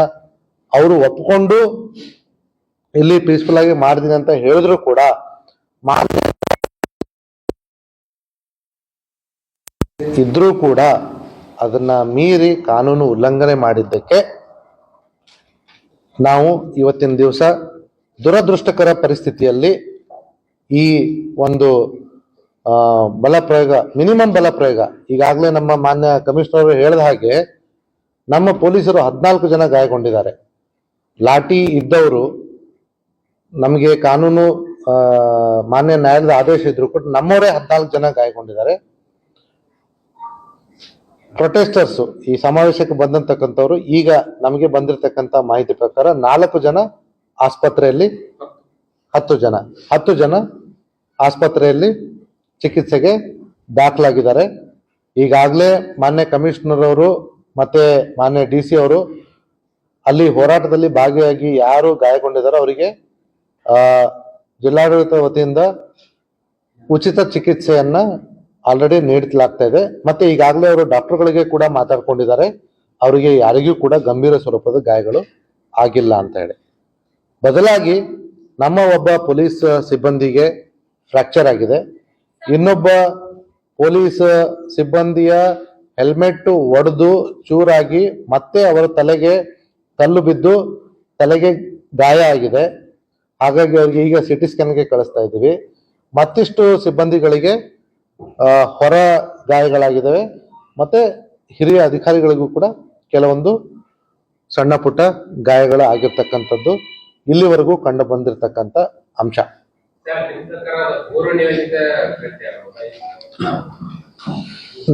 ಅವರು ಒಪ್ಕೊಂಡು ಇಲ್ಲಿ ಪೀಸ್ಫುಲ್ ಆಗಿ ಮಾಡಿದೀನಿ ಅಂತ ಹೇಳಿದ್ರು ಕೂಡ ಇದ್ರೂ ಕೂಡ ಅದನ್ನ ಮೀರಿ ಕಾನೂನು ಉಲ್ಲಂಘನೆ ಮಾಡಿದ್ದಕ್ಕೆ ನಾವು ಇವತ್ತಿನ ದಿವಸ ದುರದೃಷ್ಟಕರ ಪರಿಸ್ಥಿತಿಯಲ್ಲಿ ಈ ಒಂದು ಬಲ ಪ್ರಯೋಗ, ಮಿನಿಮಮ್ ಬಲ ಪ್ರಯೋಗ, ಈಗಾಗಲೇ ನಮ್ಮ ಮಾನ್ಯ ಕಮಿಷನರ್ ಹೇಳಿದ ಹಾಗೆ ನಮ್ಮ ಪೊಲೀಸರು 14 ಜನ ಗಾಯಗೊಂಡಿದ್ದಾರೆ. ಲಾಠಿ ಇದ್ದವರು ನಮಗೆ ಕಾನೂನು ಮಾನ್ಯ ನ್ಯಾಯಾಲಯದ ಆದೇಶ ಇದ್ರು ಕೂಡ ನಮ್ಮವರೇ 14 ಜನ ಗಾಯಗೊಂಡಿದ್ದಾರೆ. ಪ್ರೊಟೆಸ್ಟರ್ಸ್, ಈ ಸಮಾವೇಶಕ್ಕೆ ಬಂದಂತಕ್ಕಂಥವ್ರು, ಈಗ ನಮಗೆ ಬಂದಿರತಕ್ಕಂಥ ಮಾಹಿತಿ ಪ್ರಕಾರ 4 ಜನ ಆಸ್ಪತ್ರೆಯಲ್ಲಿ, 10 ಜನ ಆಸ್ಪತ್ರೆಯಲ್ಲಿ ಚಿಕಿತ್ಸೆಗೆ ದಾಖಲಾಗಿದ್ದಾರೆ. ಈಗಾಗಲೇ ಮಾನ್ಯ ಕಮಿಷನರ್ ಅವರು ಮತ್ತೆ ಮಾನ್ಯ DC ಅವರು ಅಲ್ಲಿ ಹೋರಾಟದಲ್ಲಿ ಭಾಗಿಯಾಗಿ ಯಾರು ಗಾಯಗೊಂಡಿದ್ದಾರೋ ಅವರಿಗೆ ಜಿಲ್ಲಾಡಳಿತ ವತಿಯಿಂದ ಉಚಿತ ಚಿಕಿತ್ಸೆಯನ್ನ ಆಲ್ರೆಡಿ ನೀಡಲಾಗ್ತಾ ಇದೆ. ಮತ್ತೆ ಈಗಾಗಲೇ ಅವರು ಡಾಕ್ಟರ್ಗಳಿಗೆ ಕೂಡ ಮಾತಾಡ್ಕೊಂಡಿದ್ದಾರೆ, ಅವರಿಗೆ ಯಾರಿಗೂ ಕೂಡ ಗಂಭೀರ ಸ್ವರೂಪದ ಗಾಯಗಳು ಆಗಿಲ್ಲ ಅಂತ ಹೇಳಿ. ಬದಲಾಗಿ ನಮ್ಮ ಒಬ್ಬ ಪೊಲೀಸ್ ಸಿಬ್ಬಂದಿಗೆ ಫ್ರಾಕ್ಚರ್ ಆಗಿದೆ, ಇನ್ನೊಬ್ಬ ಪೊಲೀಸ್ ಸಿಬ್ಬಂದಿಯ ಹೆಲ್ಮೆಟ್ ಒಡೆದು ಚೂರಾಗಿ ಮತ್ತೆ ಅವರ ತಲೆಗೆ ಕಲ್ಲು ಬಿದ್ದು ತಲೆಗೆ ಗಾಯ ಆಗಿದೆ. ಹಾಗಾಗಿ ಅವ್ರಿಗೆ ಈಗ ಸಿಟಿ ಸ್ಕ್ಯಾನ್ಗೆ ಕಳಿಸ್ತಾ ಇದ್ದೀವಿ. ಮತ್ತಿಷ್ಟು ಸಿಬ್ಬಂದಿಗಳಿಗೆ ಹೊರ ಗಾಯಗಳಾಗಿದ್ದಾವೆ. ಮತ್ತೆ ಹಿರಿಯ ಅಧಿಕಾರಿಗಳಿಗೂ ಕೂಡ ಕೆಲವೊಂದು ಸಣ್ಣ ಪುಟ್ಟ ಗಾಯಗಳು ಆಗಿರ್ತಕ್ಕಂಥದ್ದು ಇಲ್ಲಿವರೆಗೂ ಕಂಡು ಬಂದಿರತಕ್ಕಂಥ ಅಂಶ.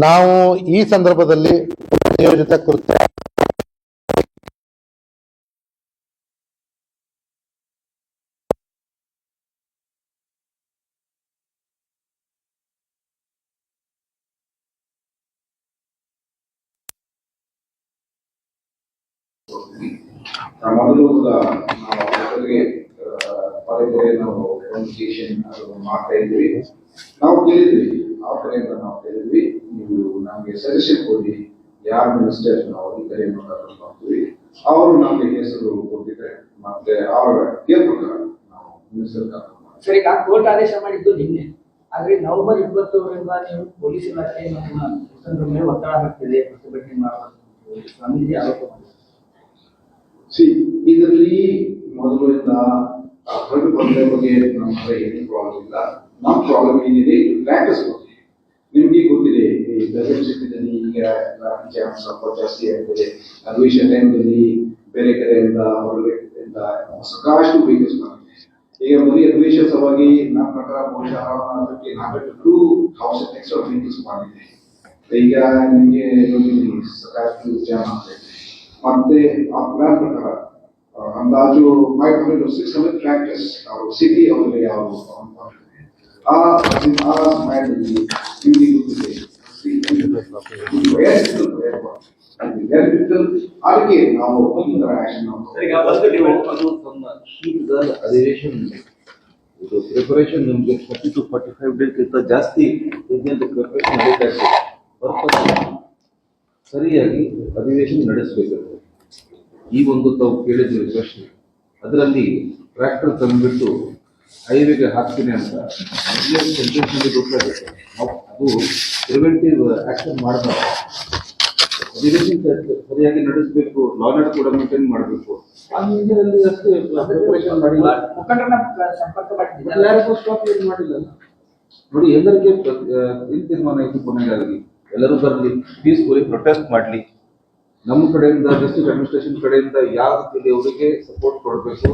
ನಾವು ಈ ಸಂದರ್ಭದಲ್ಲಿ ನಿಯೋಜಿತ ಕೃತ್ಯ ಮೊದಲು ನಾವು ಕಮ್ಯುನಿಕೇಶನ್ ಮಾಡ್ತಾ ಇದ್ವಿ. ನಾವು ಕೇಳಿದ್ವಿ, ಆ ಕಡೆಯಿಂದ ನಾವು ಕೇಳಿದ್ವಿ, ನೀವು ನಮಗೆ ಸಜೆಷನ್ ಕೊಡಿ, ಯಾರ ಮಿನಿಸ್ಟರ್ ನಾವು ಈ ಕಡೆ ಮಾತಾಡ್ತೀವಿ. ಅವರು ನಮಗೆ ಹೆಸರು ಕೊಟ್ಟಿದ್ರೆ ಮತ್ತೆ ಅವರ ಕೇಳ್ಬೇಕಾಗ ನಾವು ಮಿನಿಸ್ಟರ್ ಸರಿ. ಈಗ ಕೋರ್ಟ್ ಆದೇಶ ಮಾಡಿದ್ದು ನಿನ್ನೆ, ಆದ್ರೆ ನವೆಂಬರ್ 20ರಿಂದ ನೀವು ಪೊಲೀಸ್ ಇಲಾಖೆ ನಮ್ಮ ಮೇಲೆ ಒತ್ತಡ ಹಾಕ್ತಿದೆ, ಪ್ರತಿಭಟನೆ ಮಾಡಬೇಕು ಸ್ವಾಮೀಜಿ ಆರೋಪ ಮಾಡಿದ್ದಾರೆ. ಇದರಲ್ಲಿ ಮೊದಲಿಂದ ಹೊರಟು ಬಂದ ಬಗ್ಗೆ ನಮ್ಮ ಹತ್ರ ಏನು ಪ್ರಾಬ್ಲಮ್ ಇಲ್ಲ. ನಮ್ಮ ಪ್ರಾಬ್ಲಮ್ ಏನಿದೆ, ಪ್ರಾಕ್ಟೀಸ್ ಗೊತ್ತಿದೆ, ನಿಮ್ಗೆ ಗೊತ್ತಿದೆ. ಈ ಗಗನ್ ಸಿಟಿದಲ್ಲಿ ಈಗ ಚಾನ್ಸ್ ಸ್ವಲ್ಪ ಜಾಸ್ತಿ ಆಗ್ತದೆ. ಅಧಿವೇಶನ ಟೈಮ್ನಲ್ಲಿ ಬೇರೆ ಕಡೆಯಿಂದ ಹೊರಗಡೆಯಿಂದ ಸಾಕಷ್ಟು ವೆಹಿಕಲ್ಸ್ ಬಂದಿದೆ. ಈಗ ಬರೀ ಅಧಿವೇಶನ ಸಲುವಾಗಿ ನಮ್ಮ ಪ್ರಕಾರ ಬಹುಶಃ 2,000 ಎಕ್ಸ್ಟ್ರಾ ವೆಹಿಕಲ್ಸ್ ಬಂದಿದೆ. ಈಗ ನಿಮಗೆ ಸಾಕಷ್ಟು ಜಾಮ್ ಆಗ್ತದೆ. ಮತ್ತೆ ಆ ಪ್ಲಾನ್ ಪ್ರಕಾರ ಅಂದಾಜು 500 to 600 ಟ್ರ್ಯಾಕ್ಟರ್ಸ್ ಅವರು ಸಿಟಿ ಅವರಿಗೆ ಯಾವ ಆ ಸಮಯದಲ್ಲಿ ನಿಮಗೆ ಗೊತ್ತಿದೆ ಅದಕ್ಕೆ ನಾವು ಒಂದರ ಆಕ್ಷನ್ ಈಗ ಒಂದು ನೀವು ಅದು ತಮ್ಮ ಶೀಘ್ರ ಅಧಿವೇಶನ ಇದು ಪ್ರಿಪರೇಷನ್ ನಿಮಗೆ 30 to 45 ಡೇಸ್ ಗಿಂತ ಜಾಸ್ತಿ ಇದರಿಂದ ಪ್ರಿಪರೇಷನ್ ಬೇಕಾಗ್ತದೆ. ಸರಿಯಾಗಿ ಅಧಿವೇಶನ ನಡೆಸಬೇಕಾಗ್ತದೆ. ಈ ಒಂದು ತಾವು ಕೇಳಿದ್ರಿ ಪ್ರಶ್ನೆ, ಅದರಲ್ಲಿ ಟ್ರ್ಯಾಕ್ಟರ್ ತಂದುಬಿಟ್ಟು ಹೈವೇಗೆ ಹಾಕ್ತೀನಿ ಅಂತ ಸೆಂಟೆನ್ಸ್ ಗೊತ್ತಾಗುತ್ತೆ. ಅದು ಪ್ರಿವೆಂಟಿವ್ ಆಕ್ಷನ್ ಮಾಡಬಾರ್ದು. ಅಧಿವೇಶನ ಸರಿಯಾಗಿ ನಡೆಸಬೇಕು, ಲಾ ಅಂಡ್ ಆರ್ಡರ್ ಕೂಡ ಮೇಂಟೈನ್ ಮಾಡಬೇಕು. ಆ ಹಿಂದಿನಲ್ಲಿ ಅಷ್ಟೇ ಪ್ರಿಪರೇಷನ್ ಮಾಡಿಲ್ಲ, ಮುಖಂಡರನ್ನ ಸಂಪರ್ಕ ಮಾಡಿದ್ದಾರೆ. ಯಾರಿಗೂ ಸ್ಟಾಪ್ ಏನು ಮಾಡಿಲ್ಲ ನೋಡಿ. ಎಲ್ಲರಿಗೆ ಏನ್ ತೀರ್ಮಾನ ಆಯ್ತು ಕೊನೆಗಾಗಿ, ಎಲ್ಲರೂ ಬರಲಿ, ಪೀಸ್ಫುಲಿ ಪ್ರೊಟೆಸ್ಟ್ ಮಾಡಲಿ. ನಮ್ಮ ಕಡೆಯಿಂದ ಡಿಸ್ಟ್ರಿಕ್ಟ್ ಅಡ್ಮಿನಿಸ್ಟ್ರೇಷನ್ ಕಡೆಯಿಂದ ಯಾವ ರೀತಿಯಲ್ಲಿ ಅವರಿಗೆ ಸಪೋರ್ಟ್ ಕೊಡಬೇಕು.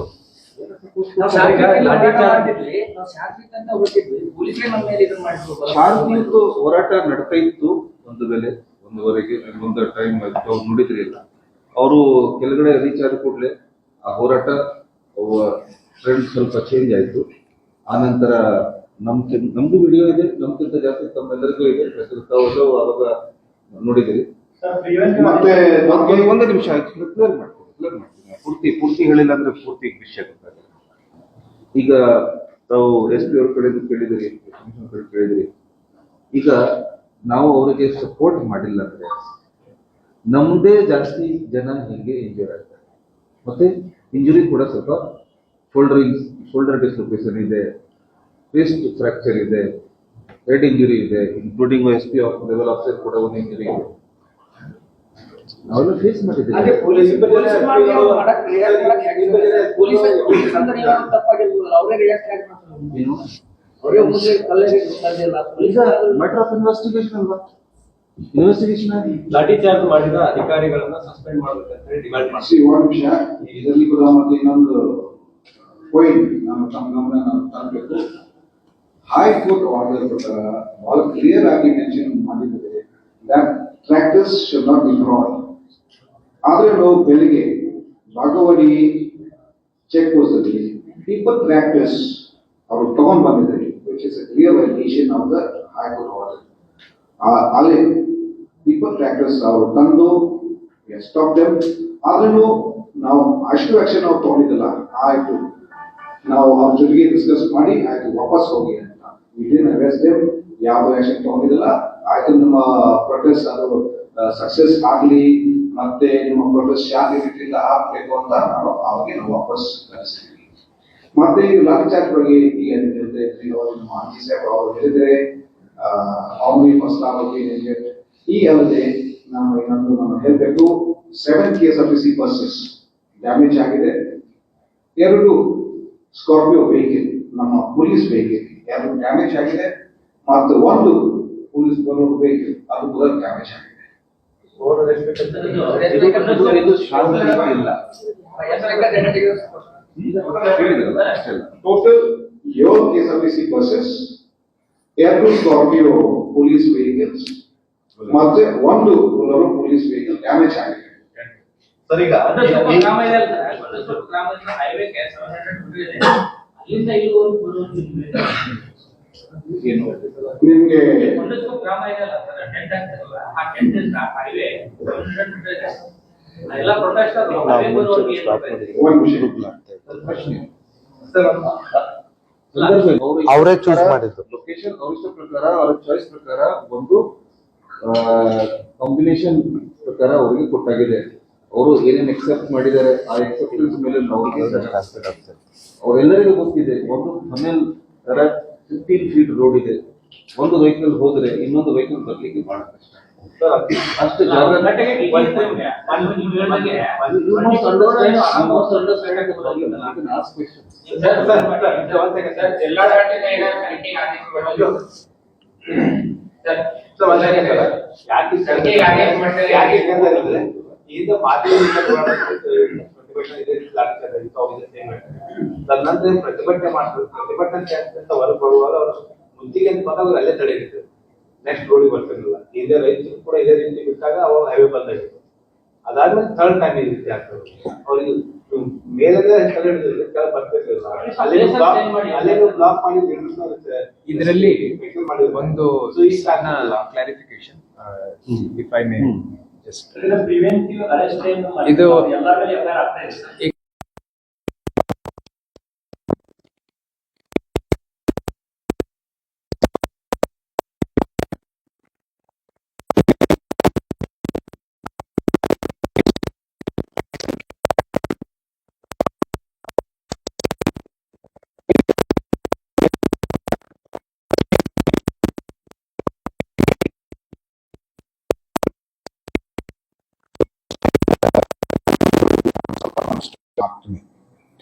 ನಾವು ಶಾಂತಿ ಅಂತ ಹೊರಟಿದ್ವಿ, ಪೊಲೀಸರೇ ನಮ್ಮ ಮೇಲೆ ಇದನ್ನ ಮಾಡಿದ್ರು. ಶಾಂತಿಯುತ ಹೋರಾಟ ನಡ್ತಾ ಇತ್ತು. ಒಂದು ವೇಳೆ ಒಂದುವರೆಗೆ ಒಂದು ಟೈಮ್ ಆಯ್ತು, ಅವ್ರು ನೋಡಿದ್ರಿ ಇಲ್ಲ. ಅವರು ಕೆಳಗಡೆ ರೀಚ್ ಆದ ಕೂಡಲೇ ಆ ಹೋರಾಟ ಟ್ರೆಂಡ್ ಸ್ವಲ್ಪ ಚೇಂಜ್ ಆಯ್ತು. ಆ ನಂತರ ನಮ್ದು ವಿಡಿಯೋ ಇದೆ, ನಮ್ಗಿಂತ ಜಾಸ್ತಿ ತಮ್ಮೆಲ್ಲರಿಗೂ ಇದೆ. ತಾವು ಅವಾಗ ನೋಡಿದಿರಿ. ಮತ್ತೆ ಒಂದು ನಿಮಿಷ ಕ್ಲಿಯರ್ ಮಾಡ್ತೀನಿ. ಪೂರ್ತಿ ಹೇಳಿಲ್ಲ ಅಂದ್ರೆ ಪೂರ್ತಿ ವಿಷಯ ಗೊತ್ತಾಗಲ್ಲ. ಈಗ ತಾವು SP ಅವ್ರ ಕಡೆಯಿಂದ ಕೇಳಿದಿರಿ, ಕೇಳಿದಿರಿ. ಈಗ ನಾವು ಅವರಿಗೆ ಸಪೋರ್ಟ್ ಮಾಡಿಲ್ಲ ಅಂದ್ರೆ ನಮ್ದೇ ಜಾಸ್ತಿ ಜನ ಹಿಂಗೆ ಇಂಜೂರ್ ಆಗ್ತಾರೆ. ಮತ್ತೆ ಇಂಜುರಿ ಕೂಡ ಸ್ವಲ್ಪ ಶೋಲ್ಡರ್ ಡಿಸ್ಲೊಕೇಶನ್ ಇದೆ, ರಿಸ್ಟ್ ಫ್ರಾಕ್ಚರ್ ಇದೆ, ಹೆಡ್ ಇಂಜುರಿ ಇದೆ, ಇನ್ಕ್ಲೂಡಿಂಗ್ SP ಲೆವೆಲ್ ಆಫೀಸರ್ ಕೂಡ ಒಂದು ಇಂಜುರಿ ಇದೆ. ನಾವೆಲ್ಲ ಫೇಸ್ ಮಾಡಿದ್ದೀವಿ. ಏನು ಈಗ ಮ್ಯಾಟರ್ ಆಫ್ ಇನ್ವೆಸ್ಟಿಗೇಷನ್ ಅಲ್ವಾ? ಇನ್ವೆಸ್ಟಿಗೇಷನ್ ಆಗಿ ಲಾಠಿ ಚಾರ್ಜ್ ಮಾಡಿದ ಅಧಿಕಾರಿಗಳನ್ನ ಸಸ್ಪೆಂಡ್ ಮಾಡಬೇಕಂತ ಡಿಮ್ಯಾಂಡ್ ಮಾಡಿ. ಒಂದು ನಿಮಿಷ, ಇದರಲ್ಲಿ ಕೂಡ ಮತ್ತೆ ಇನ್ನೊಂದು ಪಾಯಿಂಟ್ ನಾನು ತಮ್ಮ ಗಮನ ತರಬೇಕು. ಹೈಕೋರ್ಟ್ ಆರ್ಡರ್ ಪ್ರಕಾರ ಬಹಳ ಕ್ಲಿಯರ್ ಆಗಿ ಮೆನ್ಷನ್ ಮಾಡಿದ್ದಾರೆ that tractors should not be drawn. ಆದ್ರೆ ನಾವು ಬೆಳಿಗ್ಗೆ ಬಾಗವಾಡಿ ಚೆಕ್ ಪೋಸ್ಟ್ ಅಲ್ಲಿ ಪೀಪಲ್ ಟ್ರ್ಯಾಕ್ಟರ್ಸ್ ಅವರು ತಗೊಂಡ್ ಬಂದಿದ್ದಾರೆ, which is a clear violation of the high court order. ಅಲ್ಲಿ ಪೀಪಲ್ ಟ್ರ್ಯಾಕ್ಟರ್ಸ್ ಅವರು ತಂದು ಸ್ಟಾಪ್ ದೆಮ್. ಆದ್ರೂ ನಾವು ಅಷ್ಟು ಆಕ್ಷನ್ ನಾವು ತಗೊಂಡಿದ್ದಲ್ಲ, ಆಯ್ತು ನಾವು ಅವ್ರ ಜೊತೆಗೆ ಡಿಸ್ಕಸ್ ಮಾಡಿ ಆಯ್ತು ವಾಪಸ್ ಹೋಗಿ ಅಂತ. ವಿದಿನ್ ಅರೆಸ್ಟ್ ದೆಮ್, ಯಾವ್ದು ಆಕ್ಷನ್ ತಗೊಂಡಿದ್ದಲ್ಲ. ಆಯ್ತು ನಮ್ಮ ಪ್ರೊಟೆಸ್ಟ್ ಅದು ಸಕ್ಸಸ್ ಆಗಲಿ, ಮತ್ತೆ ನಿಮ್ಮ ಪ್ರೊಟೆಸ್ಟ್ ಶಾಂತಿ ರೀತಿಯಿಂದ ಆಗ್ಬೇಕು ಅಂತ ನಾವು ಅವಾಗ ನಾವು ವಾಪಸ್ ಕಳಿಸ್ತೀವಿ. ಮತ್ತೆ ಈ ಲಾಠಿ ಚಾರ್ಜ್ ಬಗ್ಗೆ ಈಗ ನಮ್ಮ ಆಂಜಿ ಸಾಹೇಬ್ ಅವರು ಹೇಳಿದರೆ ಅವನಿ ಮಸಲಾ ಬಗ್ಗೆ ಈ ಅಲ್ಲದೆ ನಾವು ಇನ್ನೊಂದು ನಾನು ಹೇಳಬೇಕು. 7 KSRTC ಬಸ್ಸಸ್ ಡ್ಯಾಮೇಜ್ ಆಗಿದೆ. 2 ಸ್ಕಾರ್ಪಿಯೋ ವೆಹಿಕಲ್, ನಮ್ಮ ಪೊಲೀಸ್ ವೆಹಿಕಲ್ 2 ಡ್ಯಾಮೇಜ್ ಆಗಿದೆ. ಮತ್ತು 1 ಪೊಲೀಸ್ ವೆಹಿಕಲ್ ಅದು ಕೂಡ ಡ್ಯಾಮೇಜ್ ಆಗಿದೆ. ಇದು ಶಾಂತಿ ಇಲ್ಲ. Total 7 KSRTC buses, 2 Scorpio police vehicles ಮತ್ತೆ 1 ಬೊಲೊರೋ ಪೊಲೀಸ್ ವೆಹಿಕಲ್ ಡ್ಯಾಮೇಜ್ ಆಗಿದೆ. ಸರ್, ಈಗ ಏನು ನಿಮ್ಗೆ ಗ್ರಾಮ ಇದೆಯಲ್ಲ ಸರ್, ಟೆಂಟ್ ಆಗ್ತಿರಲ್ಲ, ಆ ಟೆಂಟ್ ಹೈವೇ ಎಲ್ಲ ಪ್ರೊಟೆಸ್ಟ್ ಒಂದು ವಿಷಯ ಪ್ರಶ್ನೆ ಅವರೇ ಚೂಸ್ ಮಾಡಿದ್ದು. ಲೊಕೇಶನ್ ಅವ್ರ ಇಷ್ಟ ಪ್ರಕಾರ, ಅವ್ರ ಚಾಯ್ಸ್ ಪ್ರಕಾರ ಒಂದು ಕಾಂಬಿನೇಷನ್ ಪ್ರಕಾರ ಅವರಿಗೆ ಕೊಟ್ಟಾಗಿದೆ. ಅವರು ಏನೇನು ಎಕ್ಸೆಪ್ಟ್ ಮಾಡಿದ್ದಾರೆ ಆ ಎಕ್ಸೆಪ್ಟೆನ್ಸ್ ಮೇಲೆ ಅವರೆಲ್ಲರಿಗೂ ಗೊತ್ತಿದೆ. ಒಂದು ಫನೆಲ್ 15 ಫೀಟ್ ರೋಡ್ ಇದೆ. ಒಂದು ವೆಹಿಕಲ್ ಹೋದ್ರೆ ಇನ್ನೊಂದು ವೆಹಿಕಲ್ ಬರ್ಲಿಕ್ಕೆ ಬಹಳ ಕಷ್ಟ. ಅಷ್ಟು ಜಾಗ ಈಗ ತದನಂತರ ಪ್ರತಿಭಟನೆ ಮಾಡ್ತಾರೆ. ಪ್ರತಿಭಟನೆ ಅಂತ ಹೊರಗೆ ಬರುವಾಗ ಅವರು ಮುಂಚಿಗೆ ಅಂತ ಬಂದಾಗ ಅಲ್ಲೇ ತಡೆ ಹಿಡಿತಾರೆ. ನೆಕ್ಸ್ಟ್ ರೋಡಿಗೆ ಬರ್ತಿರಲಿಲ್ಲ. ಇದೇ ರೈತರು ಕೂಡ ಇದೇ ರೀತಿ ಬಿಟ್ಟಾಗ ಅವಾಗ ಹೈವೇ ಬಂದಾಗಿತ್ತು. ಅದಾದ್ಮೇಲೆ ಥರ್ಡ್ ಟೈಮ್ ಈ ರೀತಿ ಆಗ್ತದೆ. ಅವ್ರಿಗೆ ಮೇಲೆ ತಲೆ ಹಿಡಿದಿದ್ರೆ ಕೆಳಗೆ ಬರ್ತಿರ್ಲಿಲ್ಲ. ಅಲ್ಲೇನು ಬ್ಲಾಕ್ ಮಾಡಿ ಇದರಲ್ಲಿ ಮಾಡಿದ್ರು. ಒಂದು So, ಈ ಸಣ್ಣ ಕಾರಣ clarification if I may just preventive arrest ಏನು ಇದು ಎಲ್ಲರ ಮೇಲೆ ಎಫ್ಐಆರ್ ಆಗ್ತಾ ಇದೆ. ಆಗ್ತೀನಿ.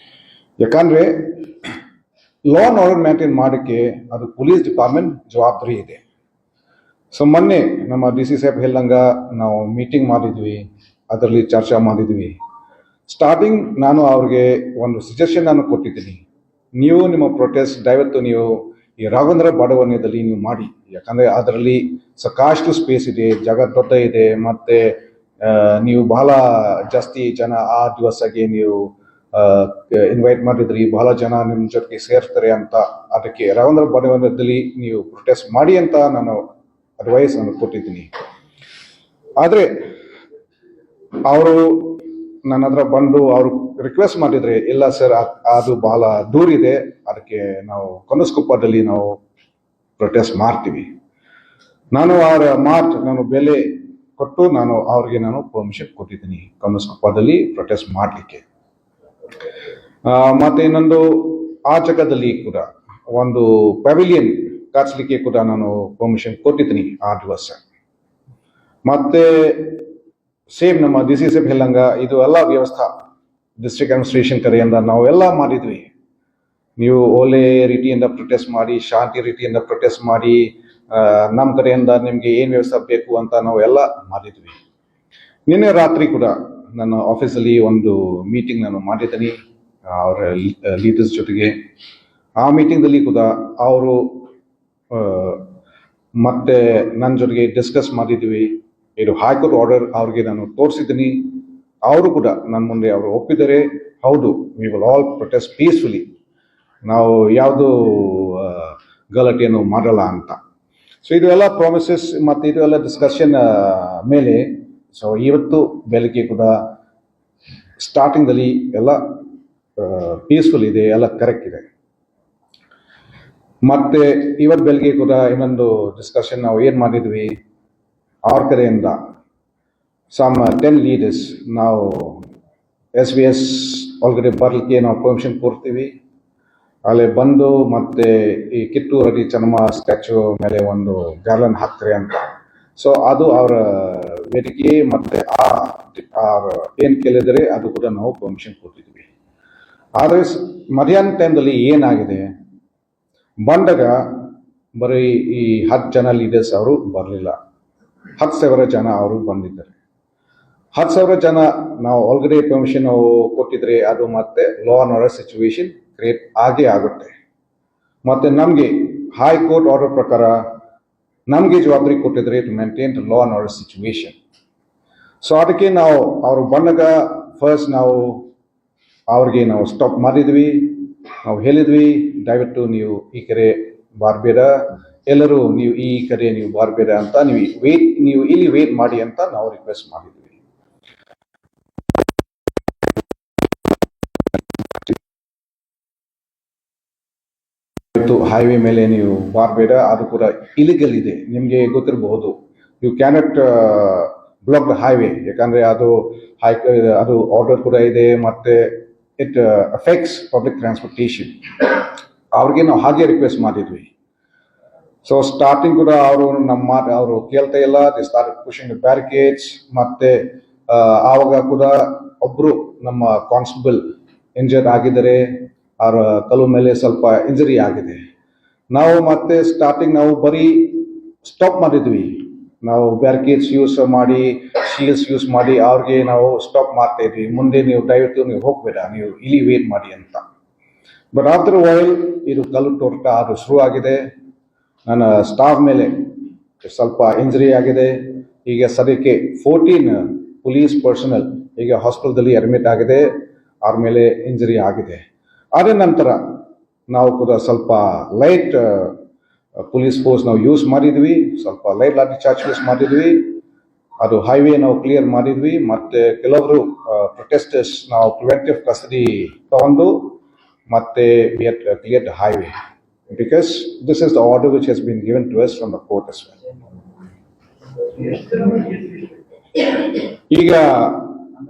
ಯಾಕಂದ್ರೆ ಲಾ ಅಂಡ್ ಆರ್ಡರ್ ಮೇಂಟೈನ್ ಮಾಡೋಕ್ಕೆ ಅದು ಪೊಲೀಸ್ ಡಿಪಾರ್ಟ್ಮೆಂಟ್ ಜವಾಬ್ದಾರಿ ಇದೆ. ಸೊ ಮೊನ್ನೆ ನಮ್ಮ ಡಿ ಸಿ ಸಾಹೇಬ್ ಹೇಳ್ದಂಗ ನಾವು ಮೀಟಿಂಗ್ ಮಾಡಿದ್ವಿ, ಅದರಲ್ಲಿ ಚರ್ಚೆ ಮಾಡಿದ್ವಿ. ಸ್ಟಾರ್ಟಿಂಗ್ ನಾನು ಅವ್ರಿಗೆ ಒಂದು ಸಜೆಷನ್ ನಾನು ಕೊಟ್ಟಿದ್ದೀನಿ, ನೀವು ನಿಮ್ಮ ಪ್ರೊಟೆಸ್ಟ್ ದಯವಿಟ್ಟು ನೀವು ಈ ರಾಘವೇಂದ್ರ ಬಡಾವಣೆಯಲ್ಲಿ ನೀವು ಮಾಡಿ, ಯಾಕಂದರೆ ಅದರಲ್ಲಿ ಸಾಕಷ್ಟು ಸ್ಪೇಸ್ ಇದೆ, ಜಾಗ ದೊಡ್ಡ ಇದೆ, ಮತ್ತು ನೀವು ಬಹಳ ಜಾಸ್ತಿ ಜನ ಆ ದಿವಸಗೆ ನೀವು ಇನ್ವೈಟ್ ಮಾಡಿದ್ರಿ, ಬಹಳ ಜನ ನಿಮ್ಮ ಜೊತೆಗೆ ಸೇರ್ತಾರೆ ಅಂತ. ಅದಕ್ಕೆ ರಾಘವೇಂದ್ರ ಬಡಾವಣೆಯಲ್ಲಿ ನೀವು ಪ್ರೊಟೆಸ್ಟ್ ಮಾಡಿ ಅಂತ ನಾನು ಅಡ್ವೈಸ್ ನಾನು ಕೊಟ್ಟಿದ್ದೀನಿ. ಆದರೆ ಅವರು ನನ್ನ ಹತ್ರ ಬಂದು ಅವರು ರಿಕ್ವೆಸ್ಟ್ ಮಾಡಿದರೆ, ಇಲ್ಲ ಸರ್ ಅದು ಬಹಳ ದೂರ ಇದೆ, ಅದಕ್ಕೆ ನಾವು ಕೊನಸ್ಕೊಪ್ಪದಲ್ಲಿ ನಾವು ಪ್ರೊಟೆಸ್ಟ್ ಮಾಡ್ತೀವಿ. ನಾನು ಅವರ ನಾನು ಬೆಲೆ ಕೊಟ್ಟು ನಾನು ಅವ್ರಿಗೆ ನಾನು ಪರ್ಮಿಷನ್ ಕೊಟ್ಟಿದ್ದೀನಿ ಕೊನಸ್ಕೊಪ್ಪದಲ್ಲಿ ಪ್ರೊಟೆಸ್ಟ್ ಮಾಡಲಿಕ್ಕೆ. ಮತ್ತು ಇನ್ನೊಂದು ಆ ಜಾಗದಲ್ಲಿ ಕೂಡ ಒಂದು ಪೆವಿಲಿಯನ್ ಕಟ್ಸ್ಲಿಕ್ಕೆ ಕೂಡ ನಾನು ಪರ್ಮಿಷನ್ ಕೊಟ್ಟಿದ್ದೀನಿ ಆ ದಿವಸ. ಮತ್ತೆ ಸೇಮ್ ನಮ್ಮ ಡಿ ಸಿ ಸಾಹೇಬ್ ಹೇಳಂಗ ಇದು ಎಲ್ಲ ವ್ಯವಸ್ಥೆ ಡಿಸ್ಟ್ರಿಕ್ಟ್ ಅಡ್ಮಿನಿಸ್ಟ್ರೇಷನ್ ಕಡೆಯಿಂದ ನಾವೆಲ್ಲ ಮಾಡಿದ್ವಿ. ನೀವು ಒಳ್ಳೆ ರೀತಿಯಿಂದ ಪ್ರೊಟೆಸ್ಟ್ ಮಾಡಿ, ಶಾಂತಿ ರೀತಿಯಿಂದ ಪ್ರೊಟೆಸ್ಟ್ ಮಾಡಿ, ನಮ್ಮ ಕಡೆಯಿಂದ ನಿಮಗೆ ಏನು ವ್ಯವಸ್ಥೆ ಬೇಕು ಅಂತ ನಾವು ಎಲ್ಲ ಮಾಡಿದ್ವಿ. ನಿನ್ನೆ ರಾತ್ರಿ ಕೂಡ ನನ್ನ ಆಫೀಸಲ್ಲಿ ಒಂದು ಮೀಟಿಂಗ್ ನಾನು ಮಾಡಿದ್ದೀನಿ ಅವರ ಲೀಡರ್ಸ್ ಜೊತೆಗೆ. ಆ ಮೀಟಿಂಗ್ದಲ್ಲಿ ಕೂಡ ಅವರು ಮತ್ತೆ ನನ್ನ ಜೊತೆಗೆ ಡಿಸ್ಕಸ್ ಮಾಡಿದ್ವಿ. ಇದು ಹೈಕೋರ್ಟ್ ಆರ್ಡರ್ ಅವ್ರಿಗೆ ನಾನು ತೋರಿಸಿದ್ದೀನಿ. ಅವರು ಕೂಡ ನನ್ನ ಮುಂದೆ ಅವರು ಒಪ್ಪಿದ್ದಾರೆ, ಹೌದು we will all protest peacefully, ನಾವು ಯಾವುದು ಗಲಾಟೆಯನ್ನು ಮಾಡಲ್ಲ ಅಂತ. ಸೊ ಇದು ಎಲ್ಲ ಪ್ರಾಮಿಸಸ್ ಮತ್ತು ಇದು ಎಲ್ಲ ಡಿಸ್ಕಷನ್ ಮೇಲೆ ಸೊ ಇವತ್ತು ಬೆಳಗ್ಗೆ ಕೂಡ ಸ್ಟಾರ್ಟಿಂಗಲ್ಲಿ ಎಲ್ಲ ಪೀಸ್ಫುಲ್ ಇದೆ, ಎಲ್ಲ ಕರೆಕ್ಟ್ ಇದೆ. ಮತ್ತೆ ಇವತ್ತು ಬೆಳಗ್ಗೆ ಕೂಡ ಇನ್ನೊಂದು ಡಿಸ್ಕಷನ್ ನಾವು ಏನು ಮಾಡಿದ್ವಿ, ಅವ್ರ ಕಡೆಯಿಂದ ಸಮ್ 10 ಲೀಡರ್ಸ್ ನಾವು SBS ಒಳಗಡೆ ಬರಲಿಕ್ಕೆ ನಾವು ಪರ್ಮಿಷನ್ ಕೊಡ್ತೀವಿ. ಅಲ್ಲಿ ಬಂದು ಮತ್ತೆ ಈ ಕಿತ್ತೂರಲ್ಲಿ ಚೆನ್ನಮ್ಮ ಸ್ಟ್ಯಾಚ್ಯೂ ಮೇಲೆ ಒಂದು ಗಾರ್ಲನ್ ಹಾಕ್ತಾರೆ ಅಂತ. ಸೊ ಅದು ಅವರ ವೇದಿಕೆ ಮತ್ತು ಏನು ಕೇಳಿದರೆ ಅದು ಕೂಡ ನಾವು ಪರ್ಮಿಷನ್ ಕೊಟ್ಟಿದ್ವಿ. ಆದರೆ ಮಧ್ಯಾಹ್ನ ಟೈಮ್ದಲ್ಲಿ ಏನಾಗಿದೆ, ಬಂದಾಗ ಬರೀ ಈ 10 ಜನ ಲೀಡರ್ಸ್ ಅವರು ಬರಲಿಲ್ಲ, 10,000 ಜನ ಅವರು ಬಂದಿದ್ದಾರೆ. 10,000 ಜನ ನಾವು ಒಳಗಡೆ ಪರ್ಮಿಷನ್ ನಾವು ಕೊಟ್ಟಿದ್ರೆ ಅದು ಮತ್ತೆ ಲಾ ಅಂಡ್ ಆರ್ಡರ್ ಸಿಚುವೇಶನ್ ಕ್ರಿಯೇಟ್ ಆಗೇ ಆಗುತ್ತೆ. ಮತ್ತು ನಮಗೆ ಹೈಕೋರ್ಟ್ ಆರ್ಡರ್ ಪ್ರಕಾರ ನಮಗೆ ಜವಾಬ್ದಾರಿ ಕೊಟ್ಟಿದ್ರೆ to maintain the law and order situation. So ಅದಕ್ಕೆ ನಾವು ಅವರು ಬಂದಾಗ ಫಸ್ಟ್ ನಾವು ಅವ್ರಿಗೆ ನಾವು ಸ್ಟಾಪ್ ಮಾಡಿದ್ವಿ. ನಾವು ಹೇಳಿದ್ವಿ, ದಯವಿಟ್ಟು ನೀವು ಈ ಕಡೆ ಬರಬೇಡ, ಎಲ್ಲರೂ ನೀವು ಈ ಕಡೆ ನೀವು ಬರಬೇಡ ಅಂತ, ನೀವು ಇಲ್ಲಿ ವೇಟ್ ಮಾಡಿ ಅಂತ ನಾವು ರಿಕ್ವೆಸ್ಟ್ ಮಾಡಿದ್ವಿ. ಹೈವೇ ಮೇಲೆ ನೀವು ಬರಬೇಡ, ಅದು ಕೂಡ ಇಲಿಗಲ್ ಇದೆ, ನಿಮಗೆ ಗೊತ್ತಿರಬಹುದು. You cannot block the highway, ಯಾಕಂದರೆ ಅದು ಅದು ಆರ್ಡರ್ ಕೂಡ ಇದೆ, ಮತ್ತು ಇಟ್ ಅಫೆಕ್ಟ್ಸ್ ಪಬ್ಲಿಕ್ ಟ್ರಾನ್ಸ್ಪೋರ್ಟೇಷನ್. ಅವ್ರಿಗೆ ನಾವು ಹಾಗೆ ರಿಕ್ವೆಸ್ಟ್ ಮಾಡಿದ್ವಿ. ಸೊ ಸ್ಟಾರ್ಟಿಂಗ್ ಕೂಡ ಅವರು ಕೇಳ್ತಾ ಇಲ್ಲ, the start pushing the barricades. ಮತ್ತು ಆವಾಗ ಕೂಡ ಒಬ್ಬರು ನಮ್ಮ ಕಾನ್ಸ್ಟೇಬಲ್ ಇಂಜರ್ಡ್ ಆಗಿದ್ದಾರೆ, ಅವರ ಕಲ್ಲು ಮೇಲೆ ಸ್ವಲ್ಪ ಇಂಜರಿ ಆಗಿದೆ. ನಾವು ಮತ್ತೆ ಸ್ಟಾರ್ಟಿಂಗ್ ನಾವು ಬರೀ ಸ್ಟಾಪ್ ಮಾಡಿದ್ವಿ, ನಾವು ಬ್ಯಾರಿಕೇಡ್ಸ್ ಯೂಸ್ ಮಾಡಿ, ಶೀಲ್ಡ್ಸ್ ಯೂಸ್ ಮಾಡಿ ಅವ್ರಿಗೆ ನಾವು ಸ್ಟಾಪ್ ಮಾಡ್ತಾ ಇದ್ವಿ, ಮುಂದೆ ನೀವು ದಯವಿಟ್ಟು ನೀವು ಹೋಗಬೇಡ, ನೀವು ಇಲ್ಲಿ ವೇಟ್ ಮಾಡಿ ಅಂತ. ಬಟ್ ಆಫ್ಟರ್ ವೈಲ್ ಇದು ಕಲ್ಲು ತೋಟ ಅದು ಶುರು ಆಗಿದೆ. ನನ್ನ ಸ್ಟಾಫ್ ಮೇಲೆ ಸ್ವಲ್ಪ ಇಂಜರಿ ಆಗಿದೆ. ಈಗ ಸದ್ಯಕ್ಕೆ 14 ಪೊಲೀಸ್ ಪರ್ಸನಲ್ ಈಗ ಹಾಸ್ಪಿಟಲ್ದಲ್ಲಿ ಅಡ್ಮಿಟ್ ಆಗಿದೆ. ಅವ್ರ ಮೇಲೆ ಇಂಜರಿ ಆಗಿದೆ. ಅದೇ ನಂತರ ನಾವು ಕೂಡ ಸ್ವಲ್ಪ ಲೈಟ್ ಪೊಲೀಸ್ ಫೋರ್ಸ್ ನಾವು ಯೂಸ್ ಮಾಡಿದ್ವಿ, ಸ್ವಲ್ಪ ಲೈಟ್ ಲಾಠಿ ಚಾರ್ಜ್ ಯೂಸ್ ಮಾಡಿದ್ವಿ. ಅದು ಹೈವೇ ನಾವು ಕ್ಲಿಯರ್ ಮಾಡಿದ್ವಿ. ಮತ್ತೆ ಕೆಲವರು ಪ್ರೊಟೆಸ್ಟರ್ಸ್ ನಾವು ಪ್ರಿವೆಂಟಿವ್ ಕಸ್ಟಡಿ ತಗೊಂಡು ಮತ್ತೆ we had cleared the highway because this is the order which has been given to us from the court as well. ಈಗ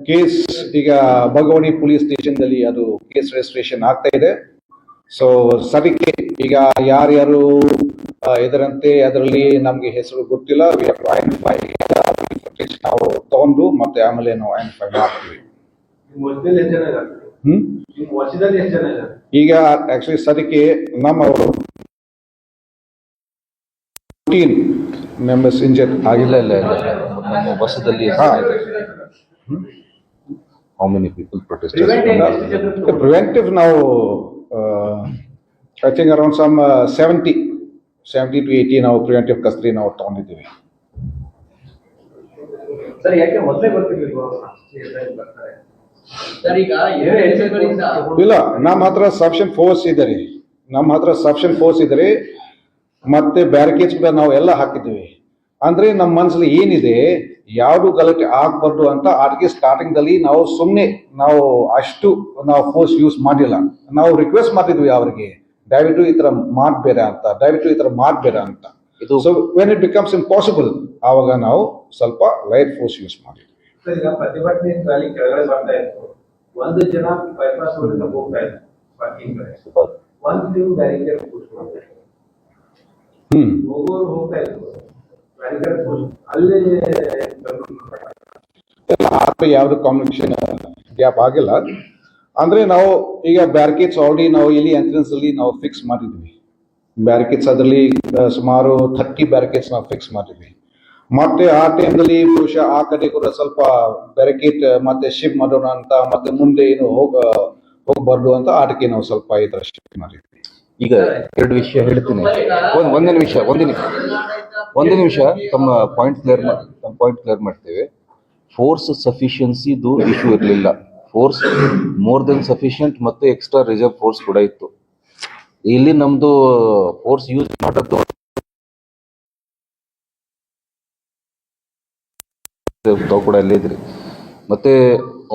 ಕೇಸ್ ಈಗ ಭಗವಡಿ ಪೊಲೀಸ್ ಸ್ಟೇಷನ್ದಲ್ಲಿ ಅದು ಕೇಸ್ ರಿಜಿಸ್ಟ್ರೇಷನ್ ಆಗ್ತಾ ಇದೆ. ಸೊ ಸದ್ಯಕ್ಕೆ ಈಗ ಯಾರ್ಯಾರು ಇದರಂತೆ ಅದರಲ್ಲಿ ನಮ್ಗೆ ಹೆಸರು ಗೊತ್ತಿಲ್ಲ. ನಾವು ತಗೊಂಡು ಮತ್ತೆ ಆಮೇಲೆ ನಾವು ಐಡೆಂಟಿಫೈ ಮಾಡ್ತೀವಿ. ವರ್ಷದಲ್ಲಿ ಎಷ್ಟು ಜನ ಇದ್ದಾರೆ? ನಿಮ್ಮ ವರ್ಷದಲ್ಲಿ ಎಷ್ಟು ಜನ ಇದ್ದಾರೆ? ಈಗ ಆಕ್ಚುಲಿ ಸದ್ಯಕ್ಕೆ ನಮ್ಮವರು 14 ಮೆಂಬರ್ಸ್ ಇಂಜರ್ ಆಗಿಲ್ಲ. ಇಲ್ಲ ನಮ್ಮ ವರ್ಷದಲ್ಲಿ how many people protested? Preventive ನಾವು I think around some 70 to 80 ನಾವು ಪ್ರಿವೆಂಟಿವ್ ಕಸ್ಟಡಿ ನಾವು ತಗೊಂಡಿದ್ದೀವಿ. ಸರ್ ಯಾಕೆ ಮೊದಲೇ ಬರ್ತಿರ್ಲಿಲ್ವಾ ಬರ್ತಾರೆ ಸರ್? ಈಗ ಏಳು ಹೆಸರುಗಳಿಂದ ಇಲ್ಲ, ನಮ್ಮ ಹತ್ರ ಸಫಿಷಿಯಂಟ್ ಫೋರ್ಸ್ ಇದ್ದಾರೆ. ಮತ್ತೆ ಬ್ಯಾರಿಕೇಡ್ಸ್ ಕೂಡ ನಾವು ಎಲ್ಲ ಹಾಕಿದ್ದೀವಿ. ಅಂದ್ರೆ ನಮ್ಮ ಮನಸ್ಸಲ್ಲಿ ಏನಿದೆ, ಯಾವುದು ಗಲಾಟೆ ಆಗ್ಬಾರ್ದು ಅಂತ ಅದಕ್ಕೆ ಸ್ಟಾರ್ಟಿಂಗ್ ದಲ್ಲಿ ನಾವು ಸುಮ್ಮನೆ ನಾವು ಅಷ್ಟು ನಾವು ಫೋರ್ಸ್ ಯೂಸ್ ಮಾಡಿಲ್ಲ. ನಾವು ರಿಕ್ವೆಸ್ಟ್ ಮಾಡಿದ್ವಿ ಅವರಿಗೆ, ದಯವಿಟ್ಟು ಈ ತರ ಮಾಡಬೇಡ ಅಂತ. So when it becomes impossible ಆವಾಗ ನಾವು ಸ್ವಲ್ಪ ಲೈಟ್ ಫೋರ್ಸ್ ಯೂಸ್ ಮಾಡಿದ್ವಿ. ಸರ್ ಈಗ ಪ್ರತಿಭಟನೆ ರ್ಯಾಲಿ ಕೆಳಗಡೆ ಬರ್ತಾ ಇತ್ತು, ಒಂದು ಜನ ಬೈಪಾಸ್ ರೋಡಿಂದ ಹೋಗ್ತಾ ಇತ್ತು ಪಾರ್ಕಿಂಗ್ ಕಡೆ, ಒಂದು ನೀವು ಬ್ಯಾರಿಕೇಡ್ ಕೂತ್ಕೊಂಡು ಹೋಗೋರು ಹೋಗ್ತಾ ಇತ್ತು, ಬ್ಯಾರಿಕೇಡ್ ಅಲ್ಲೇ ಯಾವ್ದು ಕಮ್ಯುನಿಕೇಶನ್ ಗ್ಯಾಪ್ ಆಗಿಲ್ಲ. ಅಂದ್ರೆ ನಾವು ಈಗ ಬ್ಯಾರಿಕೇಡ್ಸ್ ಆಲ್ರೆಡಿ ನಾವು ಇಲ್ಲಿ ಎಂಟ್ರೆನ್ಸ್ ಅಲ್ಲಿ ನಾವು ಫಿಕ್ಸ್ ಮಾಡಿದ್ವಿ. ಬ್ಯಾರಿಕೇಡ್ಸ್ ಅದರಲ್ಲಿ ಸುಮಾರು 30 ಬ್ಯಾರಿಕೇಡ್ಸ್ ನಾವು ಫಿಕ್ಸ್ ಮಾಡಿದ್ವಿ. ಮತ್ತೆ ಆ ಟೈಮ್ನಲ್ಲಿ ಬಹುಶಃ ಆ ಕಡೆ ಕೂಡ ಸ್ವಲ್ಪ ಬ್ಯಾರಿಕೇಡ್ ಮತ್ತೆ ಶಿಫ್ಟ್ ಮಾಡೋಣ ಅಂತ, ಮತ್ತೆ ಮುಂದೆ ಏನು ಹೋಗ್ಬಾರ್ದು ಅಂತ ಅದಕ್ಕೆ ನಾವು ಸ್ವಲ್ಪ ಈ ತರ ಶಿಫ್ಟ್ ಮಾಡಿದ್ವಿ. ಈಗ ಎರಡು ವಿಷಯ ಹೇಳ್ತೀನಿ. ಒಂದೇ ನಿಮಿಷ ತಮ್ಮ ಪಾಯಿಂಟ್ ಕ್ಲಿಯರ್ ಮಾಡ್ತೇವೆ. ಫೋರ್ಸ್ ಸಫಿಷಿಯನ್ಸಿದು ಇಶ್ಯೂ ಇರಲಿಲ್ಲ. ಫೋರ್ಸ್ ಮೋರ್ ದೆನ್ ಸಫಿಷಿಯಂಟ್ ಮತ್ತೆ ಎಕ್ಸ್ಟ್ರಾ ರಿಸರ್ವ್ ಫೋರ್ಸ್ ಕೂಡ ಇತ್ತು. ಇಲ್ಲಿ ನಮ್ದು ಫೋರ್ಸ್ ಯೂಸ್ ಮಾಡೋದು ತಾವು ಕೂಡ ಅಲ್ಲೇ ಇದ್ರಿ. ಮತ್ತೆ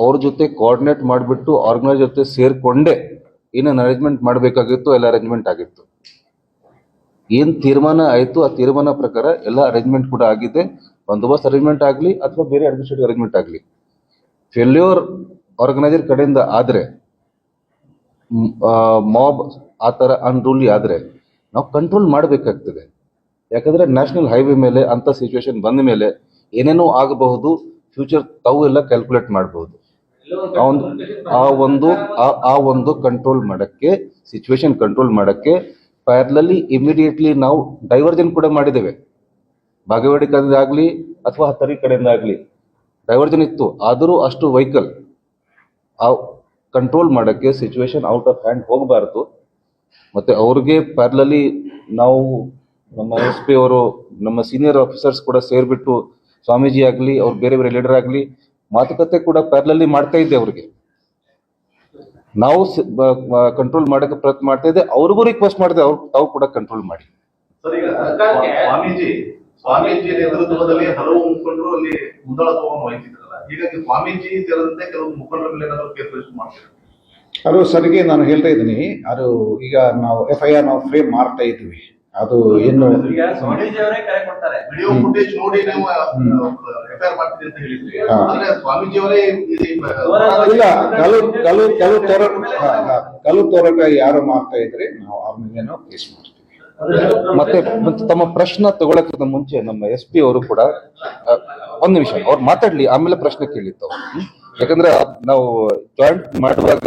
ಅವ್ರ ಜೊತೆ ಕೋಆರ್ಡಿನೇಟ್ ಮಾಡಿಬಿಟ್ಟು ಆರ್ಗನೈಸ್ ಜೊತೆ ಸೇರ್ಕೊಂಡೇ ಏನೇನು ಅರೇಂಜ್ಮೆಂಟ್ ಮಾಡಬೇಕಾಗಿತ್ತು ಎಲ್ಲ ಅರೇಂಜ್ಮೆಂಟ್ ಆಗಿತ್ತು. ಏನ್ ತೀರ್ಮಾನ ಆಯ್ತು ಆ ತೀರ್ಮಾನ ಪ್ರಕಾರ ಎಲ್ಲ ಅರೇಂಜ್ಮೆಂಟ್ ಕೂಡ ಆಗಿದೆ. ಬಂದೋಬಸ್ತ್ ಅರೇಂಜ್ಮೆಂಟ್ ಆಗಲಿ ಅಥವಾ ಬೇರೆ ಅಡ್ಮಿನಿಸ್ಟ್ರೇಟಿವ್ ಅರೇಂಜ್ಮೆಂಟ್ ಆಗಲಿ, ಫೇಲ್ಯೂರ್ ಆರ್ಗನೈಸರ್ ಕಡೆಯಿಂದ ಆದ್ರೆ, ಮಾಬ್ ಆ ಥರ ಅನ್ರೂಲಿ ಆದರೆ ನಾವು ಕಂಟ್ರೋಲ್ ಮಾಡಬೇಕಾಗ್ತದೆ. ಯಾಕಂದ್ರೆ ನ್ಯಾಷನಲ್ ಹೈವೇ ಮೇಲೆ ಅಂತ ಸಿಚುವೇಶನ್ ಬಂದ ಮೇಲೆ ಏನೇನೋ ಆಗಬಹುದು, ಫ್ಯೂಚರ್ ತಾವು ಎಲ್ಲ ಕ್ಯಾಲ್ಕುಲೇಟ್ ಮಾಡಬಹುದು. ಆ ಒಂದು ಕಂಟ್ರೋಲ್ ಮಾಡಕ್ಕೆ, ಸಿಚುವೇಶನ್ ಕಂಟ್ರೋಲ್ ಮಾಡಕ್ಕೆ ಪ್ಯಾರಲಲ್ಲಿ ಇಮಿಡಿಯೇಟ್ಲಿ ನಾವು ಡೈವರ್ಜನ್ ಕೂಡ ಮಾಡಿದ್ದೇವೆ. ಬಾಗೇವಾಡಿ ಕಡೆಯಿಂದ ಆಗಲಿ ಅಥವಾ ಹತ್ತರಿ ಕಡೆಯಿಂದ ಆಗಲಿ ಡೈವರ್ಜನ್ ಇತ್ತು. ಆದರೂ ಅಷ್ಟು ವೆಹಿಕಲ್ ಆ ಕಂಟ್ರೋಲ್ ಮಾಡಕ್ಕೆ ಸಿಚುವೇಶನ್ ಔಟ್ ಆಫ್ ಹ್ಯಾಂಡ್ ಹೋಗಬಾರ್ದು. ಮತ್ತೆ ಅವ್ರಿಗೆ ಪ್ಯಾರಲಲ್ಲಿ ನಾವು ನಮ್ಮ SP ಅವರು, ನಮ್ಮ ಸೀನಿಯರ್ ಆಫೀಸರ್ಸ್ ಕೂಡ ಸೇರ್ಬಿಟ್ಟು ಸ್ವಾಮೀಜಿ ಆಗಲಿ ಅವ್ರು ಬೇರೆ ಬೇರೆ ಲೀಡರ್ ಆಗಲಿ ಮಾತುಕತೆ ಕೂಡ ಪ್ಯಾರಲಲ್ಲಿ ಮಾಡ್ತಾ ಇದ್ದೆ. ಅವ್ರಿಗೆ ನಾವು ಕಂಟ್ರೋಲ್ ಮಾಡಕ್ಕೆ ಪ್ರಯತ್ನ ಮಾಡ್ತಾ ಇದ್ದೆ, ಅವ್ರಿಗೂ ರಿಕ್ವೆಸ್ಟ್ ಮಾಡಿದೆ ತಾವು ಕೂಡ ಕಂಟ್ರೋಲ್ ಮಾಡಿ. ಸರ್, ಈಗ ಸ್ವಾಮೀಜಿ ನೇತೃತ್ವದಲ್ಲಿ ಹಲವು ಮುಖಂಡರು ಅಲ್ಲಿ ಮುಂದಾಳತ್ವವನ್ನು ವಹಿಸಿದ್ರಲ್ಲ, ಹೀಗಾಗಿ ಸ್ವಾಮೀಜಿ ಸೇರಿದಂತೆ ಕೆಲವು ಮುಖಂಡರ ಮೇಲೆ ಏನಾದರೂ ಕೇಸ್ ರಿಜಿಸ್ಟರ್ ಮಾಡ್ತಾರೆ? ಅದು ಸರಿಗೆ ನಾನು ಹೇಳ್ತಾ ಇದ್ದೀನಿ. ಅದು ಈಗ ನಾವು FIR ನಾವು ಫ್ರೇಮ್ ಮಾಡ್ತಾ ಇದ್ವಿ. ಅದು ಏನು ಸ್ವಾಮೀಜಿ ಅವರೇ ಕರೆ ಕೊಡ್ತಾರೆ. ವಿಡಿಯೋ ಫುಟೇಜ್ ನೋಡಿ ನೀವು FIR ಮಾಡ್ತೀರಿ ಅಂತ ಹೇಳಿದ್ರಿ. ಆದ್ರೆ ಸ್ವಾಮೀಜಿ ಅವರೇ ಇಲ್ಲ, ಕಲ್ಲು ತೋರಟ ಯಾರು ಮಾಡ್ತಾ ಇದ್ರೆ ನಾವು ಅವ್ರ ಮೇಲೆ ನಾವು ಕೇಸ್ ಮಾಡ್ತೀವಿ. ಮತ್ತೆ ತಮ್ಮ ಪ್ರಶ್ನೆ ತಗೊಳಕ್ಕಿಂತ ಮುಂಚೆ ನಮ್ಮ SP ಅವರು ಕೂಡ ಒಂದ್ ನಿಮಿಷ ಅವ್ರು ಮಾತಾಡ್ಲಿ, ಆಮೇಲೆ ಪ್ರಶ್ನೆ ಕೇಳಿತ್ತು. ಯಾಕಂದ್ರೆ ನಾವು ಜಾಯಿಂಟ್ ಮಾಡುವಾಗ